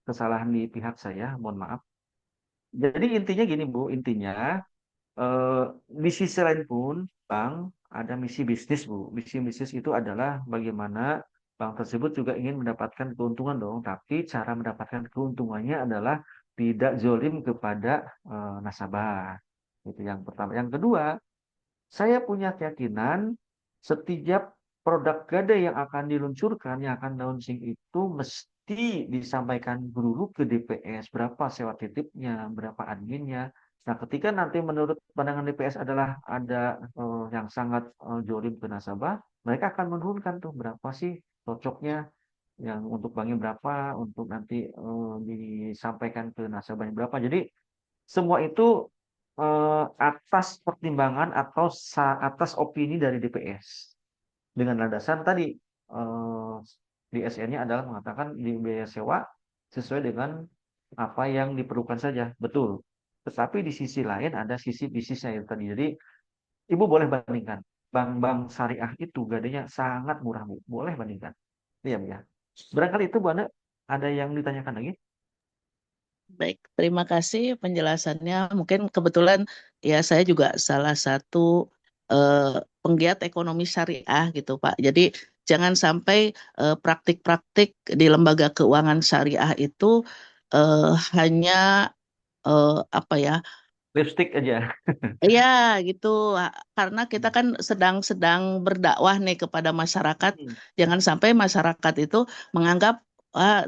A: kesalahan di pihak saya, mohon maaf. Jadi intinya gini Bu, intinya di sisi lain pun bank ada misi bisnis Bu. Misi bisnis itu adalah bagaimana bank tersebut juga ingin mendapatkan keuntungan dong, tapi cara mendapatkan keuntungannya adalah tidak zolim kepada nasabah. Itu yang pertama. Yang kedua, saya punya keyakinan setiap produk gadai yang akan diluncurkan, yang akan launching itu mesti disampaikan dulu ke DPS, berapa sewa titipnya, berapa adminnya. Nah, ketika nanti menurut pandangan DPS adalah ada yang sangat jolim ke nasabah, mereka akan menurunkan tuh berapa sih cocoknya, yang untuk banknya berapa, untuk nanti disampaikan ke nasabahnya berapa. Jadi semua itu atas pertimbangan atau atas opini dari DPS. Dengan landasan tadi di SN-nya adalah mengatakan di biaya sewa sesuai dengan apa yang diperlukan saja. Betul. Tetapi di sisi lain ada sisi bisnisnya yang tadi. Jadi Ibu boleh bandingkan. Bank-bank syariah itu gadanya sangat murah, Bu. Boleh bandingkan. Iya, Bu ya. Barangkali itu Bu Ana, ada yang ditanyakan lagi?
E: Baik, terima kasih penjelasannya. Mungkin kebetulan ya saya juga salah satu penggiat ekonomi syariah gitu Pak. Jadi jangan sampai praktik-praktik di lembaga keuangan syariah itu eh, hanya apa ya?
A: Lipstick aja.
E: Iya gitu, karena kita kan sedang berdakwah nih kepada masyarakat.
A: Hmm.
E: Jangan sampai masyarakat itu menganggap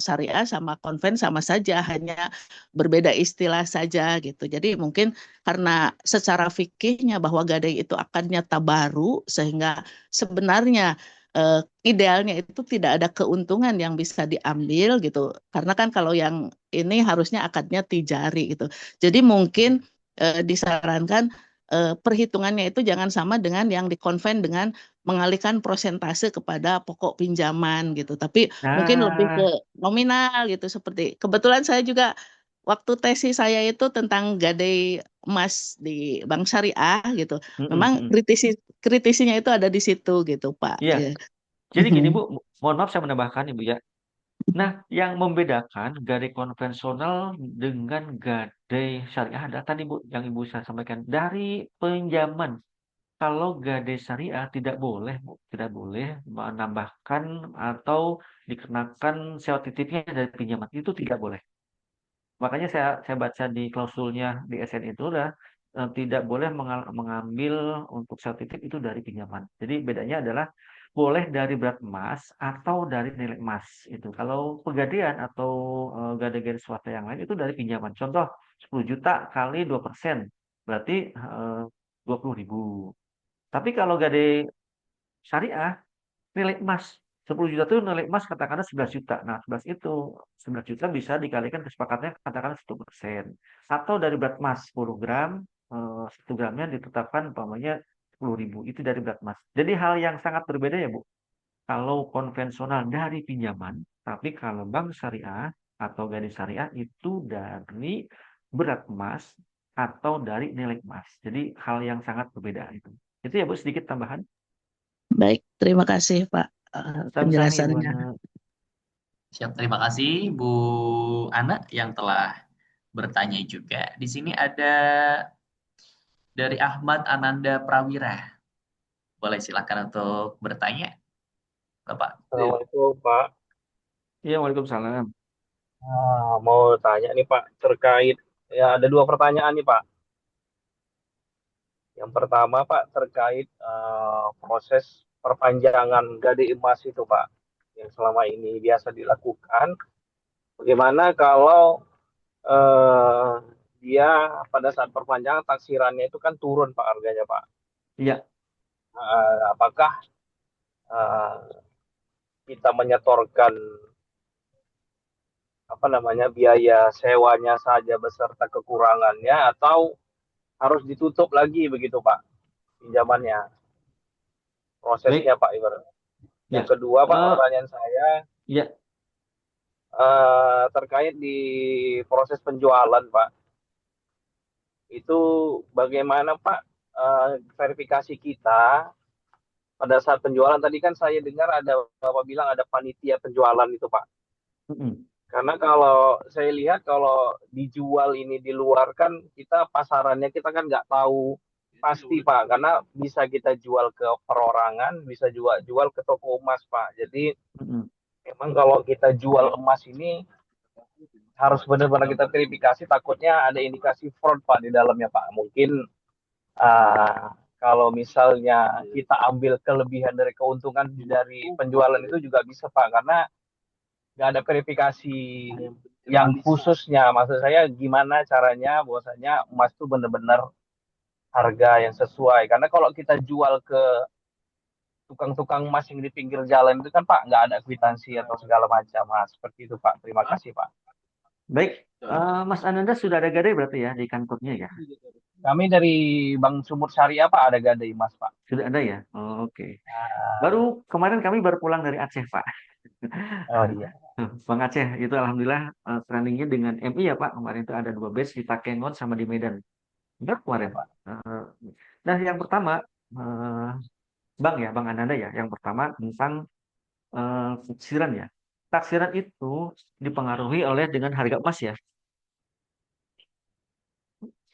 E: syariah sama konven sama saja, hanya berbeda istilah saja gitu. Jadi mungkin karena secara fikihnya bahwa gadai itu akadnya tabaru, sehingga sebenarnya eh, idealnya itu tidak ada keuntungan yang bisa diambil gitu. Karena kan kalau yang ini harusnya akadnya tijari gitu. Jadi mungkin disarankan perhitungannya itu jangan sama dengan yang dikonven dengan mengalihkan persentase kepada pokok pinjaman gitu. Tapi mungkin lebih ke
A: Nah,
E: nominal gitu seperti kebetulan saya juga waktu tesis saya itu tentang gadai emas di Bank Syariah gitu. Memang kritisinya itu ada di situ gitu, Pak.
A: iya.
E: Ya.
A: Jadi gini Bu, mohon maaf saya menambahkan Ibu ya. Nah, yang membedakan gadai konvensional dengan gadai syariah adalah tadi Bu, yang Ibu saya sampaikan dari pinjaman. Kalau gadai syariah tidak boleh, Bu, tidak boleh menambahkan atau dikenakan sewa titipnya dari pinjaman. Itu tidak boleh. Makanya saya baca di klausulnya di SN itu udah tidak boleh mengambil untuk sewa titip itu dari pinjaman. Jadi bedanya adalah boleh dari berat emas atau dari nilai emas itu. Kalau pegadaian atau gadai-gadai swasta yang lain itu dari pinjaman. Contoh 10 juta kali 2% berarti 20.000. Tapi kalau gadai syariah nilai emas 10 juta itu nilai emas katakanlah 11 juta. Nah, 11 juta bisa dikalikan kesepakatannya katakanlah 1%. Atau dari berat emas 10 gram, 1 gramnya ditetapkan umpamanya 10.000. Itu dari berat emas. Jadi hal yang sangat berbeda ya, Bu. Kalau konvensional dari pinjaman, tapi kalau bank syariah atau gadis syariah itu dari berat emas atau dari nilai emas. Jadi hal yang sangat berbeda itu. Itu ya Bu, sedikit tambahan.
E: Baik, terima kasih Pak
A: Sama-sama Ibu
E: penjelasannya.
A: Ana.
D: Siap, terima kasih Bu Ana yang telah bertanya juga. Di sini ada dari Ahmad Ananda Prawira. Boleh silakan untuk bertanya, Bapak.
F: Assalamualaikum Pak.
A: Iya, Waalaikumsalam.
F: Mau tanya nih Pak terkait ya ada dua pertanyaan nih Pak. Yang pertama Pak terkait proses perpanjangan gade emas itu Pak yang selama ini biasa dilakukan. Bagaimana kalau eh, dia pada saat perpanjangan taksirannya itu kan turun Pak harganya Pak.
A: Iya,
F: Apakah eh, kita menyetorkan apa namanya biaya sewanya saja beserta kekurangannya atau harus ditutup lagi begitu Pak pinjamannya prosesnya
A: baik.
F: Pak ibarat. Yang
A: Ya,
F: kedua Pak
A: Eh,
F: pertanyaan saya
A: ya,
F: terkait di proses penjualan Pak itu bagaimana Pak verifikasi kita pada saat penjualan tadi kan saya dengar ada Bapak bilang ada panitia penjualan itu Pak.
A: mm-mm.
F: Karena kalau saya lihat kalau dijual ini di luar kan kita pasarannya kita kan nggak tahu pasti Pak karena bisa kita jual ke perorangan bisa juga jual ke toko emas Pak. Jadi
A: Mm-mm.
F: memang kalau kita jual emas ini harus benar-benar kita verifikasi takutnya ada indikasi fraud Pak di dalamnya Pak. Mungkin uh, kalau misalnya kita ambil kelebihan dari keuntungan dari penjualan itu juga bisa Pak karena nggak ada verifikasi yang khususnya. Maksud saya gimana caranya bahwasanya emas itu benar-benar harga yang sesuai. Karena kalau kita jual ke tukang-tukang emas yang di pinggir jalan itu kan Pak nggak ada kwitansi atau segala macam. Nah, seperti itu Pak. Terima kasih Pak.
A: Baik. Mas Ananda sudah ada gadai berarti ya di kantornya ya?
F: Kami dari Bank Sumur Syariah Pak ada gadai emas Pak.
A: Sudah ada ya? Oh, oke.
F: Nah,
A: Kemarin kami baru pulang dari Aceh, Pak.
F: oh iya.
A: Bang Aceh itu alhamdulillah trainingnya dengan MI ya Pak. Kemarin itu ada 2 batch di Takengon sama di Medan. Benar
F: Iya
A: kemarin.
F: Pak.
A: Eh, nah, yang pertama eh, Bang ya, Bang Ananda ya. Yang pertama tentang taksiran ya. Taksiran itu dipengaruhi oleh dengan harga emas ya.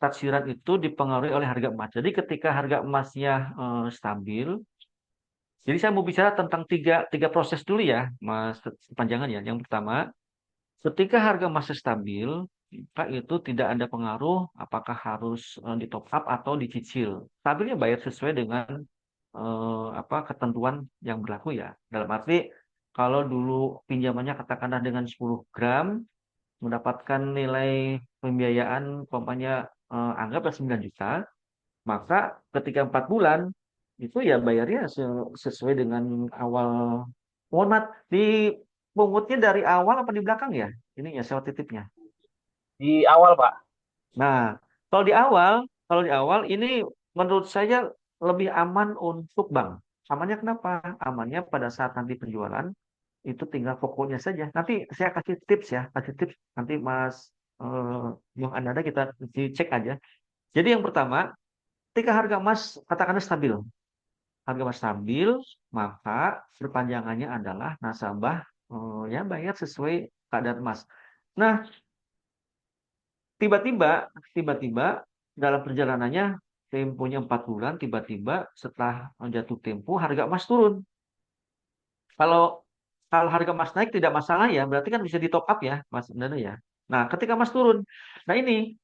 A: Taksiran itu dipengaruhi oleh harga emas. Jadi ketika harga emasnya stabil, jadi saya mau bicara tentang tiga proses dulu ya, Mas Panjangan ya. Yang pertama, ketika harga emas stabil, maka itu tidak ada pengaruh apakah harus di top up atau dicicil. Stabilnya bayar sesuai dengan apa ketentuan yang berlaku ya. Dalam arti kalau dulu pinjamannya katakanlah dengan 10 gram mendapatkan nilai pembiayaan umpamanya anggaplah 9 juta, maka ketika 4 bulan itu ya bayarnya sesuai dengan awal. Mohon maaf, dipungutnya dari awal apa di belakang ya? Ini ya sewa titipnya.
F: Di awal Pak.
A: Nah, kalau kalau di awal ini menurut saya lebih aman untuk bank. Amannya kenapa? Amannya pada saat nanti penjualan itu tinggal pokoknya saja. Nanti saya kasih tips ya, kasih tips nanti Mas Bang Ananda kita cek aja. Jadi yang pertama, ketika harga emas katakanlah stabil, harga emas stabil, maka perpanjangannya adalah nasabah ya bayar sesuai keadaan emas. Nah, tiba-tiba dalam perjalanannya temponya 4 bulan, tiba-tiba setelah jatuh tempo harga emas turun. Kalau kalau harga emas naik tidak masalah ya, berarti kan bisa di top up ya, Mas Nana ya. Nah, ketika emas turun, nah ini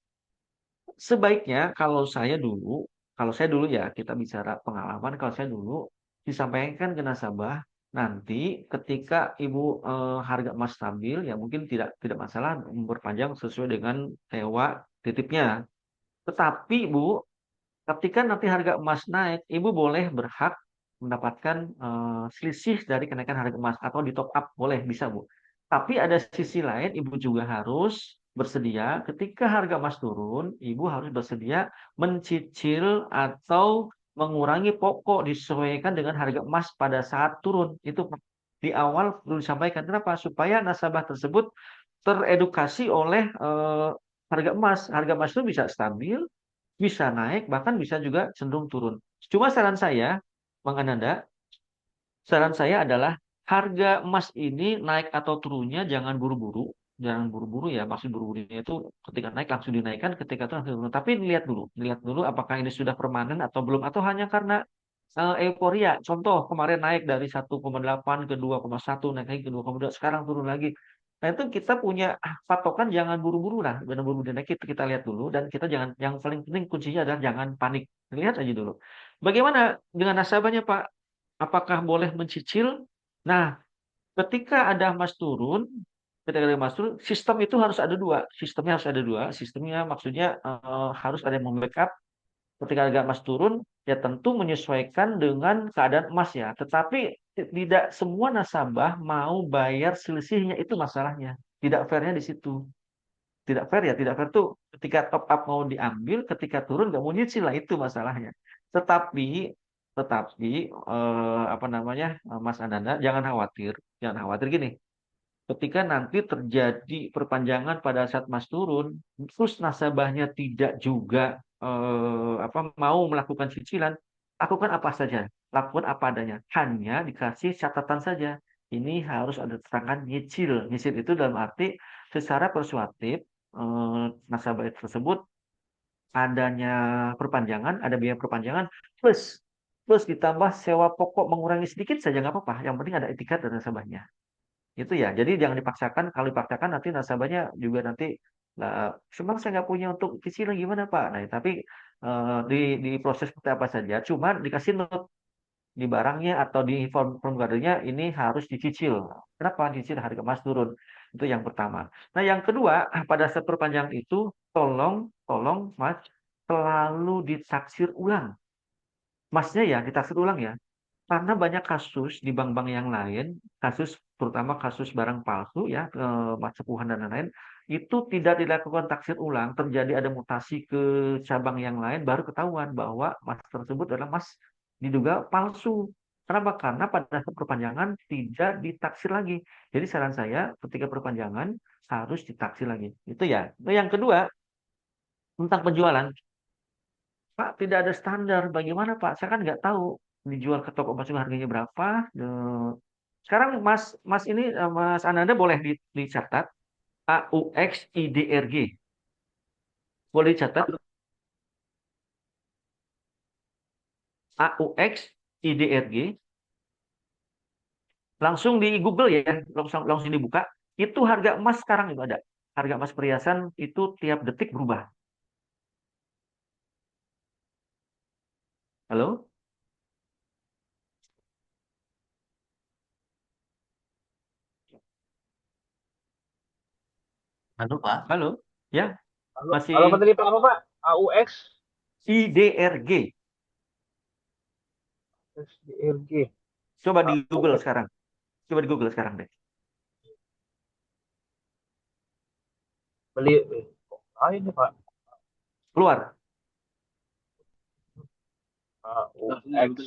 A: sebaiknya kalau saya dulu ya, kita bicara pengalaman, kalau saya dulu disampaikan ke nasabah, nanti ketika Ibu harga emas stabil, ya mungkin tidak tidak masalah memperpanjang sesuai dengan sewa titipnya. Tetapi Bu, ketika nanti harga emas naik, Ibu boleh berhak mendapatkan selisih dari kenaikan harga emas atau di top up boleh bisa Bu. Tapi ada sisi lain Ibu juga harus bersedia ketika harga emas turun, Ibu harus bersedia mencicil atau mengurangi pokok disesuaikan dengan harga emas pada saat turun. Itu di awal perlu disampaikan. Kenapa? Supaya nasabah tersebut teredukasi oleh harga emas. Harga emas itu bisa stabil, bisa naik, bahkan bisa juga cenderung turun. Cuma Bang Ananda, saran saya adalah harga emas ini naik atau turunnya jangan buru-buru. Jangan buru-buru ya, maksud buru-burunya itu ketika naik langsung dinaikkan, ketika itu langsung turun. Tapi lihat dulu apakah ini sudah permanen atau belum, atau hanya karena euforia. Contoh, kemarin naik dari 1,8 ke 2,1, naik lagi ke 2,2, sekarang turun lagi. Nah, itu kita punya patokan jangan buru-buru lah. Benar buru-buru naik kita lihat dulu dan kita jangan, yang paling penting kuncinya adalah jangan panik. Lihat aja dulu. Bagaimana dengan nasabahnya, Pak? Apakah boleh mencicil? Nah, ketika ada emas turun, sistem itu harus ada dua. Sistemnya harus ada dua. Sistemnya maksudnya harus ada yang membackup ketika harga emas turun, ya tentu menyesuaikan dengan keadaan emas ya. Tetapi tidak semua nasabah mau bayar selisihnya, itu masalahnya. Tidak fairnya di situ. Tidak fair ya, tidak fair tuh ketika top up mau diambil, ketika turun nggak mau nyicil lah, itu masalahnya. Tetapi, apa namanya, Mas Ananda, jangan khawatir gini. Ketika nanti terjadi perpanjangan pada saat emas turun, terus nasabahnya tidak juga apa mau melakukan cicilan, lakukan apa saja, lakukan apa adanya. Hanya dikasih catatan saja. Ini harus ada terangan nyicil. Nyicil itu dalam arti secara persuasif nasabah tersebut adanya perpanjangan, ada biaya perpanjangan plus plus ditambah sewa pokok mengurangi sedikit saja nggak apa-apa. Yang penting ada etikat dari nasabahnya. Itu ya. Jadi jangan dipaksakan. Kalau dipaksakan nanti nasabahnya juga nanti lah, memang saya nggak punya untuk cicilan gimana Pak. Nah, tapi di proses seperti apa saja. Cuma dikasih note di barangnya atau di form ordernya ini harus dicicil. Kenapa dicicil harga emas turun? Itu yang pertama. Nah, yang kedua, pada saat perpanjangan itu tolong Mas selalu ditaksir ulang. Masnya ya ditaksir ulang ya. Karena banyak kasus di bank-bank yang lain, terutama kasus barang palsu ya, emas cepuhan dan lain-lain, itu tidak dilakukan taksir ulang, terjadi ada mutasi ke cabang yang lain, baru ketahuan bahwa emas tersebut adalah emas diduga palsu. Kenapa? Karena pada saat perpanjangan tidak ditaksir lagi. Jadi saran saya ketika perpanjangan harus ditaksir lagi. Itu ya. Nah, yang kedua, tentang penjualan. Pak, tidak ada standar. Bagaimana Pak? Saya kan nggak tahu dijual ke toko emas itu harganya berapa. Sekarang Mas ini Mas Ananda boleh dicatat AUXIDRG. Boleh dicatat AUXIDRG. Langsung di Google ya, langsung dibuka. Itu harga emas sekarang itu ada. Harga emas perhiasan itu tiap detik berubah. Halo?
D: Halo Pak.
A: Halo? Ya,
F: Halo,
A: masih
F: halo Pak tadi Pak apa Pak? AUX,
A: IDRG.
F: SDRG.
A: Coba di Google
F: AUX.
A: sekarang. Coba di Google sekarang deh.
F: Beli. Ah ini Pak.
A: Keluar.
F: AUX.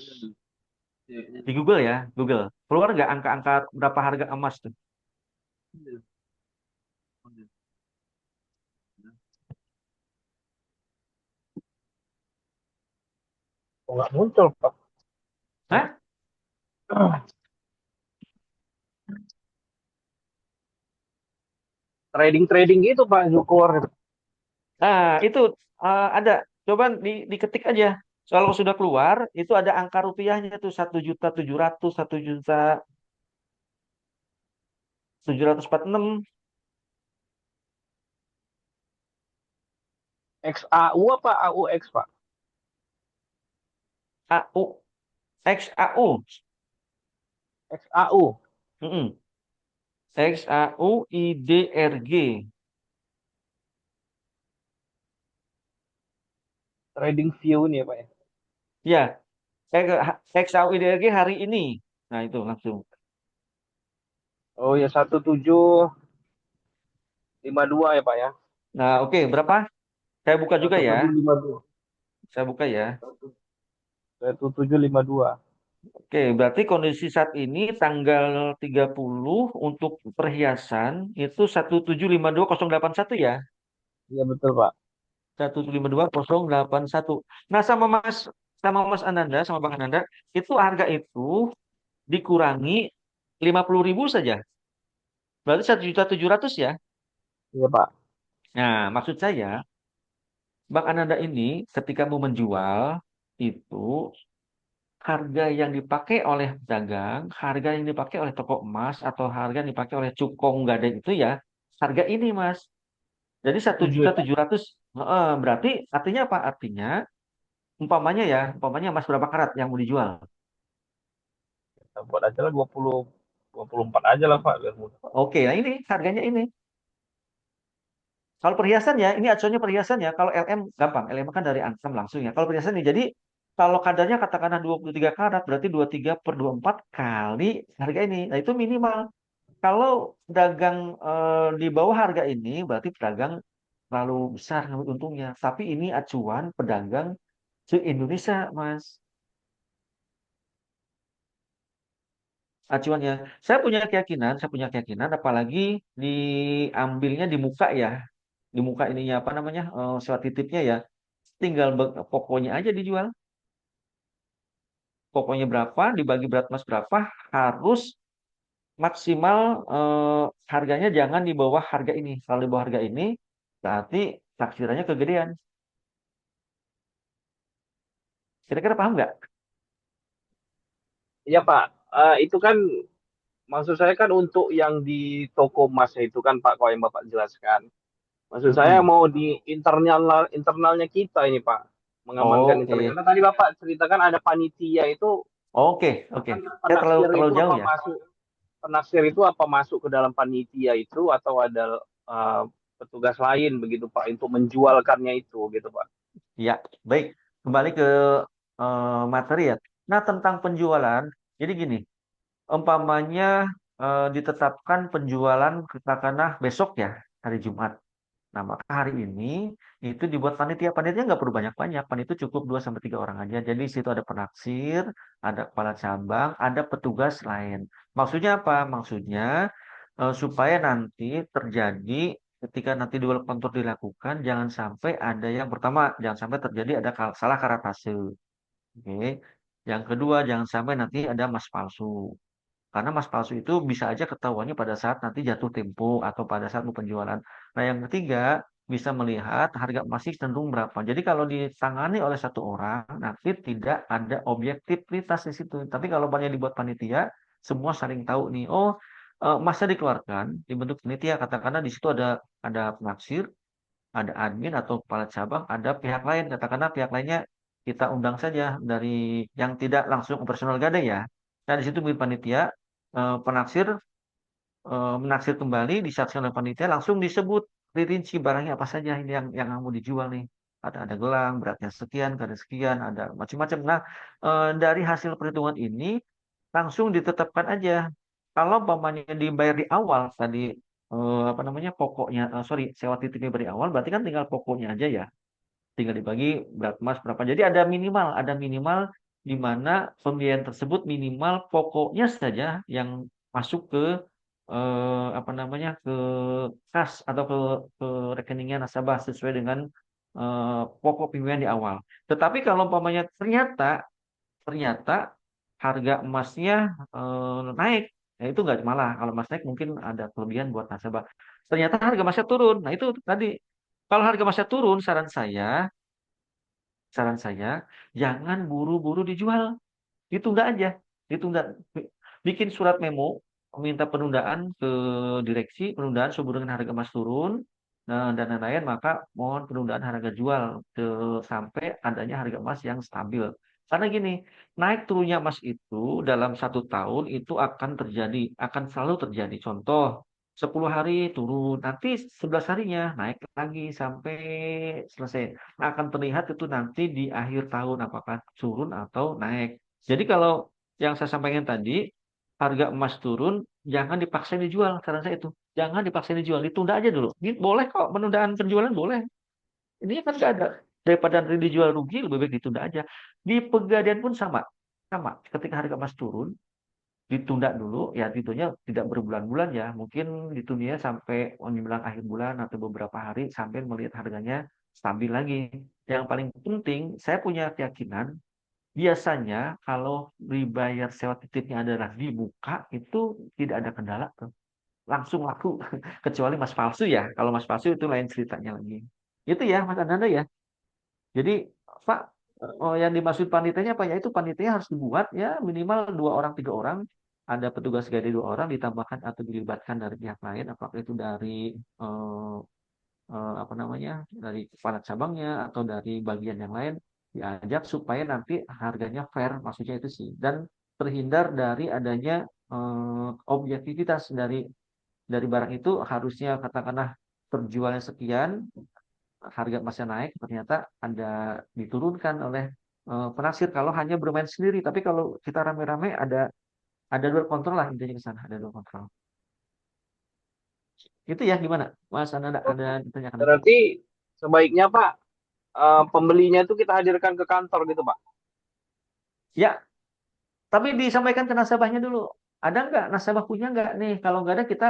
A: Di Google ya, Google. Keluar nggak angka-angka berapa harga emas tuh?
F: Oh, nggak muncul Pak.
A: Hah?
F: Trading gitu Pak itu keluar.
A: Nah, itu ada. Coba diketik aja. Kalau sudah keluar, itu ada angka rupiahnya tuh 1.700.000, 1.746.
F: XAU apa AUX Pak?
A: AU, XAU.
F: XAU.
A: Mm-mm. XAUIDRG.
F: Trading View nih ya Pak ya.
A: Ya, XAUIDRG hari ini. Nah, itu langsung.
F: Oh ya 1752 ya Pak ya.
A: Nah, oke, berapa? Saya buka juga
F: Satu
A: ya.
F: tujuh lima dua.
A: Saya buka ya.
F: 1752.
A: Oke, berarti kondisi saat ini tanggal 30 untuk perhiasan itu 1752081 ya.
F: Iya betul Pak.
A: 1752081. Nah, sama Mas Ananda, sama Bang Ananda, itu harga itu dikurangi 50.000 saja. Berarti 1.700.000 ya.
F: Iya Pak.
A: Nah, maksud saya, Bang Ananda ini ketika mau menjual itu harga yang dipakai oleh pedagang, harga yang dipakai oleh toko emas atau harga yang dipakai oleh cukong gading itu ya harga ini Mas. Jadi satu
F: Setuju
A: juta
F: ya Pak.
A: tujuh ratus. Berarti artinya apa? Artinya umpamanya emas berapa karat yang mau dijual?
F: Kita buat aja lah 24 aja lah Pak biar mudah.
A: Oke, nah ini harganya ini. Kalau perhiasan ya, ini acuannya perhiasan ya. Kalau LM gampang, LM kan dari Antam langsung ya. Kalau perhiasan nih, jadi kalau kadarnya katakanlah 23 karat, berarti 23/24 kali harga ini. Nah itu minimal. Kalau dagang di bawah harga ini, berarti pedagang terlalu besar ngambil untungnya. Tapi ini acuan pedagang se-Indonesia, Mas. Acuannya. Saya punya keyakinan, apalagi diambilnya di muka ya. Di muka ininya apa namanya, sewa titipnya ya. Tinggal pokoknya aja dijual. Pokoknya berapa, dibagi berat mas berapa, harus maksimal harganya jangan di bawah harga ini. Kalau di bawah harga ini, berarti taksirannya kegedean. Kira-kira paham nggak?
F: Iya Pak. Itu kan maksud saya kan untuk yang di toko emasnya itu kan Pak, kalau yang Bapak jelaskan. Maksud saya
A: Mm-mm.
F: mau di internalnya kita ini Pak, mengamankan internal.
A: Oke,
F: Karena tadi Bapak ceritakan ada panitia itu,
A: oke, oke.
F: kan
A: Saya terlalu
F: penaksir
A: terlalu
F: itu
A: jauh
F: apa
A: ya.
F: masuk penaksir itu apa masuk ke dalam panitia itu atau ada uh, petugas lain begitu Pak untuk menjualkannya itu gitu Pak.
A: Ya, baik. Kembali ke materi ya. Nah, tentang penjualan, jadi gini, umpamanya ditetapkan penjualan katakanlah besok ya, hari Jumat. Nah, maka hari ini itu dibuat panitia. Panitia nggak perlu banyak-banyak. Panitia cukup 2 sampai 3 orang aja. Jadi di situ ada penaksir, ada kepala cabang, ada petugas lain. Maksudnya apa? Maksudnya supaya nanti terjadi ketika nanti dual kontur dilakukan, jangan sampai ada yang pertama, jangan sampai terjadi ada salah karatase. Oke. Yang kedua, jangan sampai nanti ada emas palsu. Karena emas palsu itu bisa aja ketahuannya pada saat nanti jatuh tempo atau pada saat mau penjualan. Nah, yang ketiga, bisa melihat harga emas sih cenderung berapa. Jadi kalau ditangani oleh satu orang, nanti tidak ada objektivitas di situ. Tapi kalau banyak dibuat panitia, semua saling tahu nih. Oh, emasnya dikeluarkan dibentuk panitia. Katakanlah di situ ada penaksir, ada admin atau kepala cabang, ada pihak lain. Katakanlah pihak lainnya kita undang saja dari yang tidak langsung operasional gade ya. Nah, di situ bikin panitia, penaksir menaksir kembali, disaksikan oleh panitia, langsung disebut rinci barangnya apa saja ini yang mau dijual nih. Ada gelang, beratnya sekian, kadar sekian, ada macam-macam. Nah, dari hasil perhitungan ini langsung ditetapkan aja. Kalau umpamanya dibayar di awal tadi apa namanya pokoknya, sorry sewa titipnya dari awal, berarti kan tinggal pokoknya aja ya. Tinggal dibagi berat emas berapa. Jadi ada minimal di mana pembiayaan tersebut minimal pokoknya saja yang masuk ke apa namanya ke kas atau ke rekeningnya nasabah sesuai dengan pokok pembiayaan di awal. Tetapi kalau umpamanya ternyata harga emasnya naik, ya itu nggak malah kalau emas naik mungkin ada kelebihan buat nasabah. Ternyata harga emasnya turun. Nah itu tadi kalau harga emasnya turun, saran saya jangan buru-buru dijual, ditunda aja, ditunda. Bikin surat memo minta penundaan ke direksi, penundaan sehubungan dengan harga emas turun dan lain-lain, maka mohon penundaan harga jual sampai adanya harga emas yang stabil. Karena gini, naik turunnya emas itu dalam 1 tahun itu akan terjadi, akan selalu terjadi. Contoh, 10 hari turun, nanti 11 harinya naik lagi sampai selesai. Nah, akan terlihat itu nanti di akhir tahun apakah turun atau naik. Jadi kalau yang saya sampaikan tadi, harga emas turun, jangan dipaksa dijual. Saran saya itu, jangan dipaksa dijual, ditunda aja dulu. Ini boleh kok, penundaan penjualan boleh. Ini kan nggak ada. Daripada nanti dijual rugi, lebih baik ditunda aja. Di Pegadaian pun sama. Sama. Ketika harga emas turun, ditunda dulu, ya tentunya tidak berbulan-bulan ya. Mungkin ditunda sampai menjelang akhir bulan atau beberapa hari sampai melihat harganya stabil lagi. Yang paling penting, saya punya keyakinan, biasanya kalau dibayar sewa titipnya adalah dibuka, itu tidak ada kendala tuh. Langsung laku. Kecuali mas palsu ya. Kalau mas palsu itu lain ceritanya lagi. Itu ya Mas Ananda ya. Jadi Pak, yang dimaksud panitianya apa ya? Itu panitianya harus dibuat ya minimal 2 orang 3 orang. Ada petugas gade 2 orang ditambahkan atau dilibatkan dari pihak lain, apakah itu dari eh, apa namanya, dari kepala cabangnya atau dari bagian yang lain diajak supaya nanti harganya fair, maksudnya itu sih. Dan terhindar dari adanya objektivitas dari barang itu, harusnya katakanlah terjualnya sekian, harga emasnya naik, ternyata ada diturunkan oleh penafsir kalau hanya bermain sendiri. Tapi kalau kita rame-rame ada dua kontrol lah, intinya ke sana, ada dua kontrol. Itu ya gimana? Mas ada ditanyakan lagi?
F: Berarti sebaiknya Pak, pembelinya itu kita hadirkan ke kantor gitu Pak.
A: Ya, tapi disampaikan ke nasabahnya dulu. Ada nggak nasabah punya nggak nih? Kalau nggak ada kita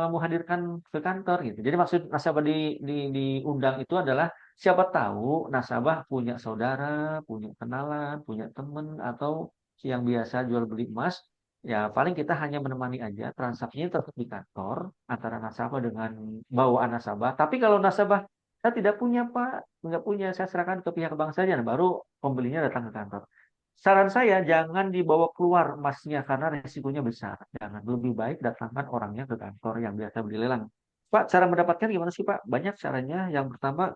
A: mau hadirkan ke kantor gitu. Jadi maksud nasabah diundang itu adalah siapa tahu nasabah punya saudara, punya kenalan, punya temen atau yang biasa jual beli emas. Ya paling kita hanya menemani aja, transaksinya tetap di kantor antara nasabah dengan bawaan nasabah. Tapi kalau nasabah saya tidak punya Pak, nggak punya, saya serahkan ke pihak bank saja. Nah, baru pembelinya datang ke kantor. Saran saya jangan dibawa keluar emasnya karena resikonya besar. Jangan, lebih baik datangkan orangnya ke kantor yang biasa beli lelang. Pak, cara mendapatkan gimana sih Pak? Banyak caranya. Yang pertama,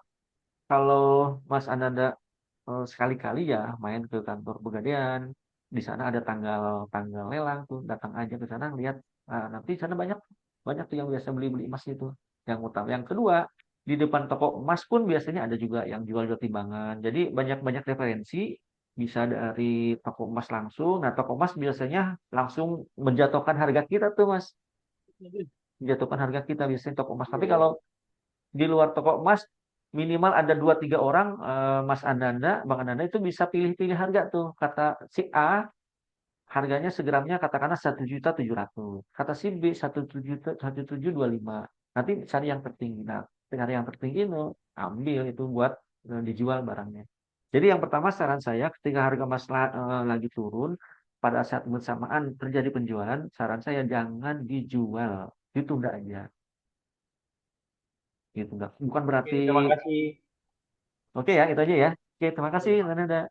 A: kalau Mas Ananda sekali-kali ya main ke kantor Pegadaian, di sana ada tanggal tanggal lelang tuh, datang aja ke sana lihat. Nah, nanti di sana banyak banyak tuh yang biasa beli-beli emas itu. Yang utama. Yang kedua, di depan toko emas pun biasanya ada juga yang jual-jual timbangan. Jadi banyak-banyak referensi, bisa dari toko emas langsung. Nah, toko emas biasanya langsung menjatuhkan harga kita tuh, Mas. Menjatuhkan harga kita biasanya toko emas. Tapi kalau di luar toko emas minimal ada 2 3 orang, Mas Ananda, Bang Ananda itu bisa pilih-pilih harga tuh. Kata si A harganya segramnya katakanlah 1.700.000. Kata si B 1.725. Nanti cari yang tertinggi. Nah, cari yang tertinggi itu ambil itu buat dijual barangnya. Jadi yang pertama saran saya ketika harga emas lagi turun, pada saat bersamaan terjadi penjualan, saran saya jangan dijual, ditunda aja. Gitu, bukan
F: Oke,
A: berarti.
F: terima kasih.
A: Oke ya, itu aja ya. Oke, terima kasih, Nanda.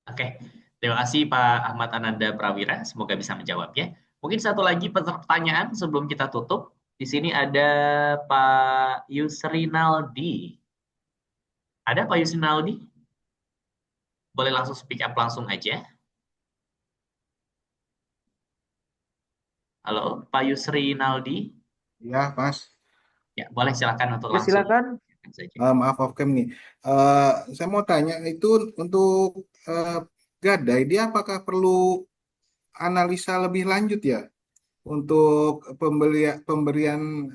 D: Oke, terima kasih Pak Ahmad Ananda Prawira. Semoga bisa menjawab ya. Mungkin satu lagi pertanyaan sebelum kita tutup. Di sini ada Pak Yusrinaldi. Ada Pak Yusrinaldi? Boleh langsung speak up langsung aja. Halo, Pak Yusrinaldi.
G: Ya, Mas.
D: Ya, boleh silakan untuk
A: Ya,
D: langsung
A: silakan.
D: saja.
G: Maaf off cam nih. Saya mau tanya itu untuk gadai dia apakah perlu analisa lebih lanjut ya untuk pemberian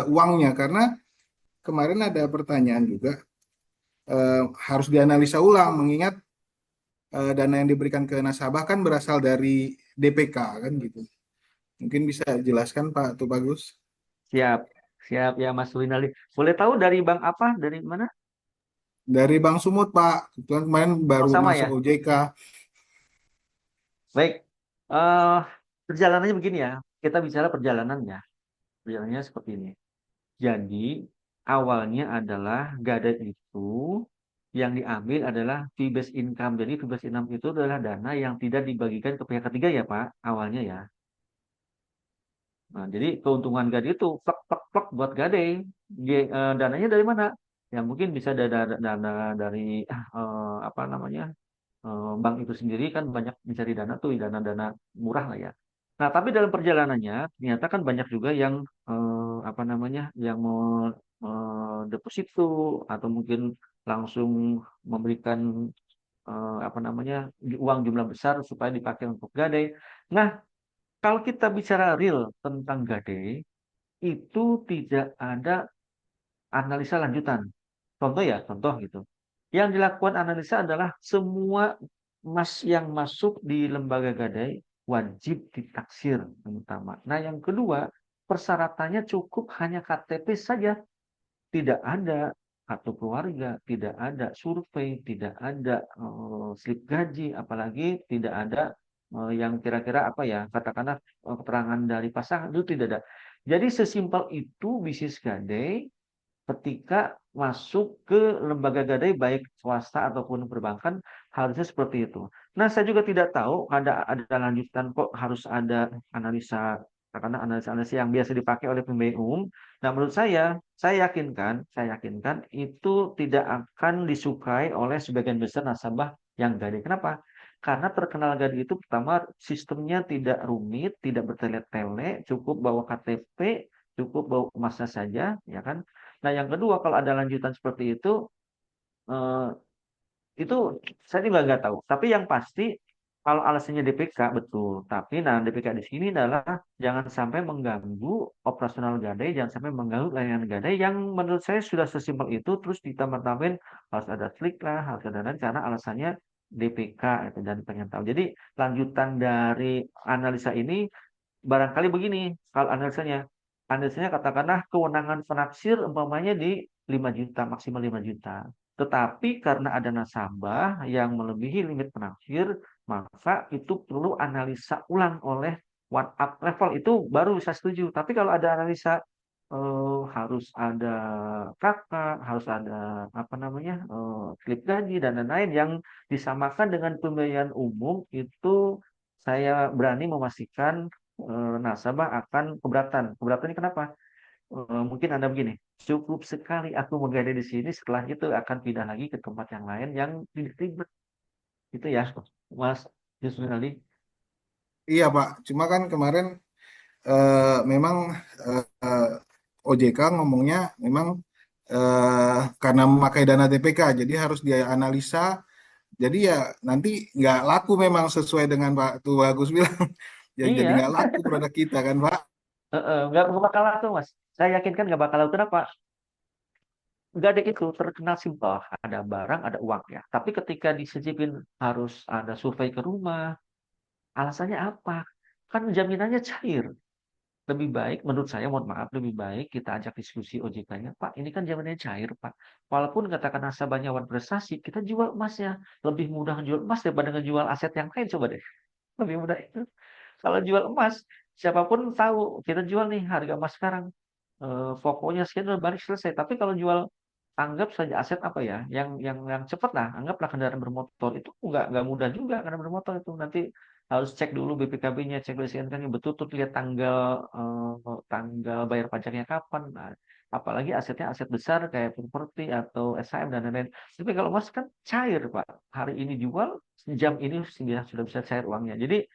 G: uangnya karena kemarin ada pertanyaan juga harus dianalisa ulang mengingat dana yang diberikan ke nasabah kan berasal dari DPK kan gitu. Mungkin bisa jelaskan Pak Tuh Bagus.
A: Siap. Siap ya Mas Winaldi. Boleh tahu dari bank apa? Dari mana?
G: Dari Bank Sumut Pak, kebetulan kemarin
A: Oh,
G: baru
A: sama
G: masuk
A: ya.
G: OJK.
A: Baik. eh Perjalanannya begini ya. Kita bicara perjalanannya. Perjalanannya seperti ini. Jadi, awalnya adalah gadai itu yang diambil adalah fee based income. Jadi, fee based income itu adalah dana yang tidak dibagikan ke pihak ketiga ya, Pak, awalnya ya. Nah, jadi keuntungan gadai itu plek plek plek buat gadai. Dananya dari mana? Ya mungkin bisa dana dari apa namanya? Bank itu sendiri kan banyak mencari dana tuh, dana-dana murah lah ya. Nah, tapi dalam perjalanannya ternyata kan banyak juga yang apa namanya, yang mau deposito atau mungkin langsung memberikan apa namanya uang jumlah besar supaya dipakai untuk gadai. Nah, kalau kita bicara real tentang gadai, itu tidak ada analisa lanjutan. Contoh ya, contoh gitu. Yang dilakukan analisa adalah semua emas yang masuk di lembaga gadai wajib ditaksir yang utama. Nah, yang kedua, persyaratannya cukup hanya KTP saja. Tidak ada kartu keluarga, tidak ada survei, tidak ada slip gaji, apalagi tidak ada yang kira-kira apa ya, katakanlah keterangan dari pasangan itu tidak ada. Jadi sesimpel itu bisnis gadai ketika masuk ke lembaga gadai baik swasta ataupun perbankan harusnya seperti itu. Nah, saya juga tidak tahu ada lanjutan kok harus ada analisa karena analisa-analisa yang biasa dipakai oleh pembiayaan umum. Nah, menurut saya yakinkan itu tidak akan disukai oleh sebagian besar nasabah yang gadai. Kenapa? Karena terkenal gadai itu pertama sistemnya tidak rumit, tidak bertele-tele, cukup bawa KTP, cukup bawa emasnya saja, ya kan? Nah, yang kedua, kalau ada lanjutan seperti eh, itu saya juga nggak tahu. Tapi yang pasti, kalau alasannya DPK betul. Tapi nah DPK di sini adalah jangan sampai mengganggu operasional gadai, jangan sampai mengganggu layanan gadai yang menurut saya sudah sesimpel itu. Terus ditambah-tambahin harus ada slik lah, harus ada dan karena alasannya DPK itu dan pengen tahu. Jadi lanjutan dari analisa ini barangkali begini, kalau analisanya katakanlah kewenangan penaksir umpamanya di 5 juta, maksimal 5 juta. Tetapi karena ada nasabah yang melebihi limit penaksir, maka itu perlu analisa ulang oleh one up level itu baru bisa setuju. Tapi kalau ada analisa harus ada kakak, harus ada apa namanya slip gaji dan lain-lain yang disamakan dengan pembayaran umum itu saya berani memastikan nasabah akan keberatan. Keberatan ini kenapa? Mungkin Anda begini, cukup sekali aku menggadai di sini, setelah itu akan pindah lagi ke tempat yang lain yang tidak ribet. Itu ya, Mas Yusuf Ali.
G: Iya Pak, cuma kan kemarin memang eh, OJK ngomongnya memang karena memakai dana TPK, jadi harus dia analisa. Jadi ya nanti nggak laku memang sesuai dengan Pak Tuh Bagus bilang. Ya, jadi
A: Iya,
G: nggak laku produk kita kan Pak.
A: nggak bakal laku, Mas. Saya yakin kan nggak bakal laku. Kenapa? Gadai itu terkenal simpel, ada barang, ada uang ya. Tapi ketika disicipin harus ada survei ke rumah, alasannya apa? Kan jaminannya cair. Lebih baik, menurut saya, mohon maaf, lebih baik kita ajak diskusi OJK-nya. Pak, ini kan jaminannya cair, Pak. Walaupun katakan nasabahnya wan prestasi, kita jual emasnya. Lebih mudah jual emas daripada ngejual aset yang lain, coba deh. Lebih mudah itu. Kalau jual emas, siapapun tahu kita jual nih harga emas sekarang. Pokoknya sekian udah balik selesai. Tapi kalau jual anggap saja aset apa ya, yang cepat lah, anggaplah kendaraan bermotor itu nggak mudah juga kendaraan bermotor itu nanti harus cek dulu BPKB-nya, cek dulu SNK-nya betul tuh lihat tanggal bayar pajaknya kapan. Nah, apalagi asetnya aset besar kayak properti atau SHM dan lain-lain. Tapi kalau emas kan cair, Pak. Hari ini jual, jam ini sudah bisa cair uangnya. Jadi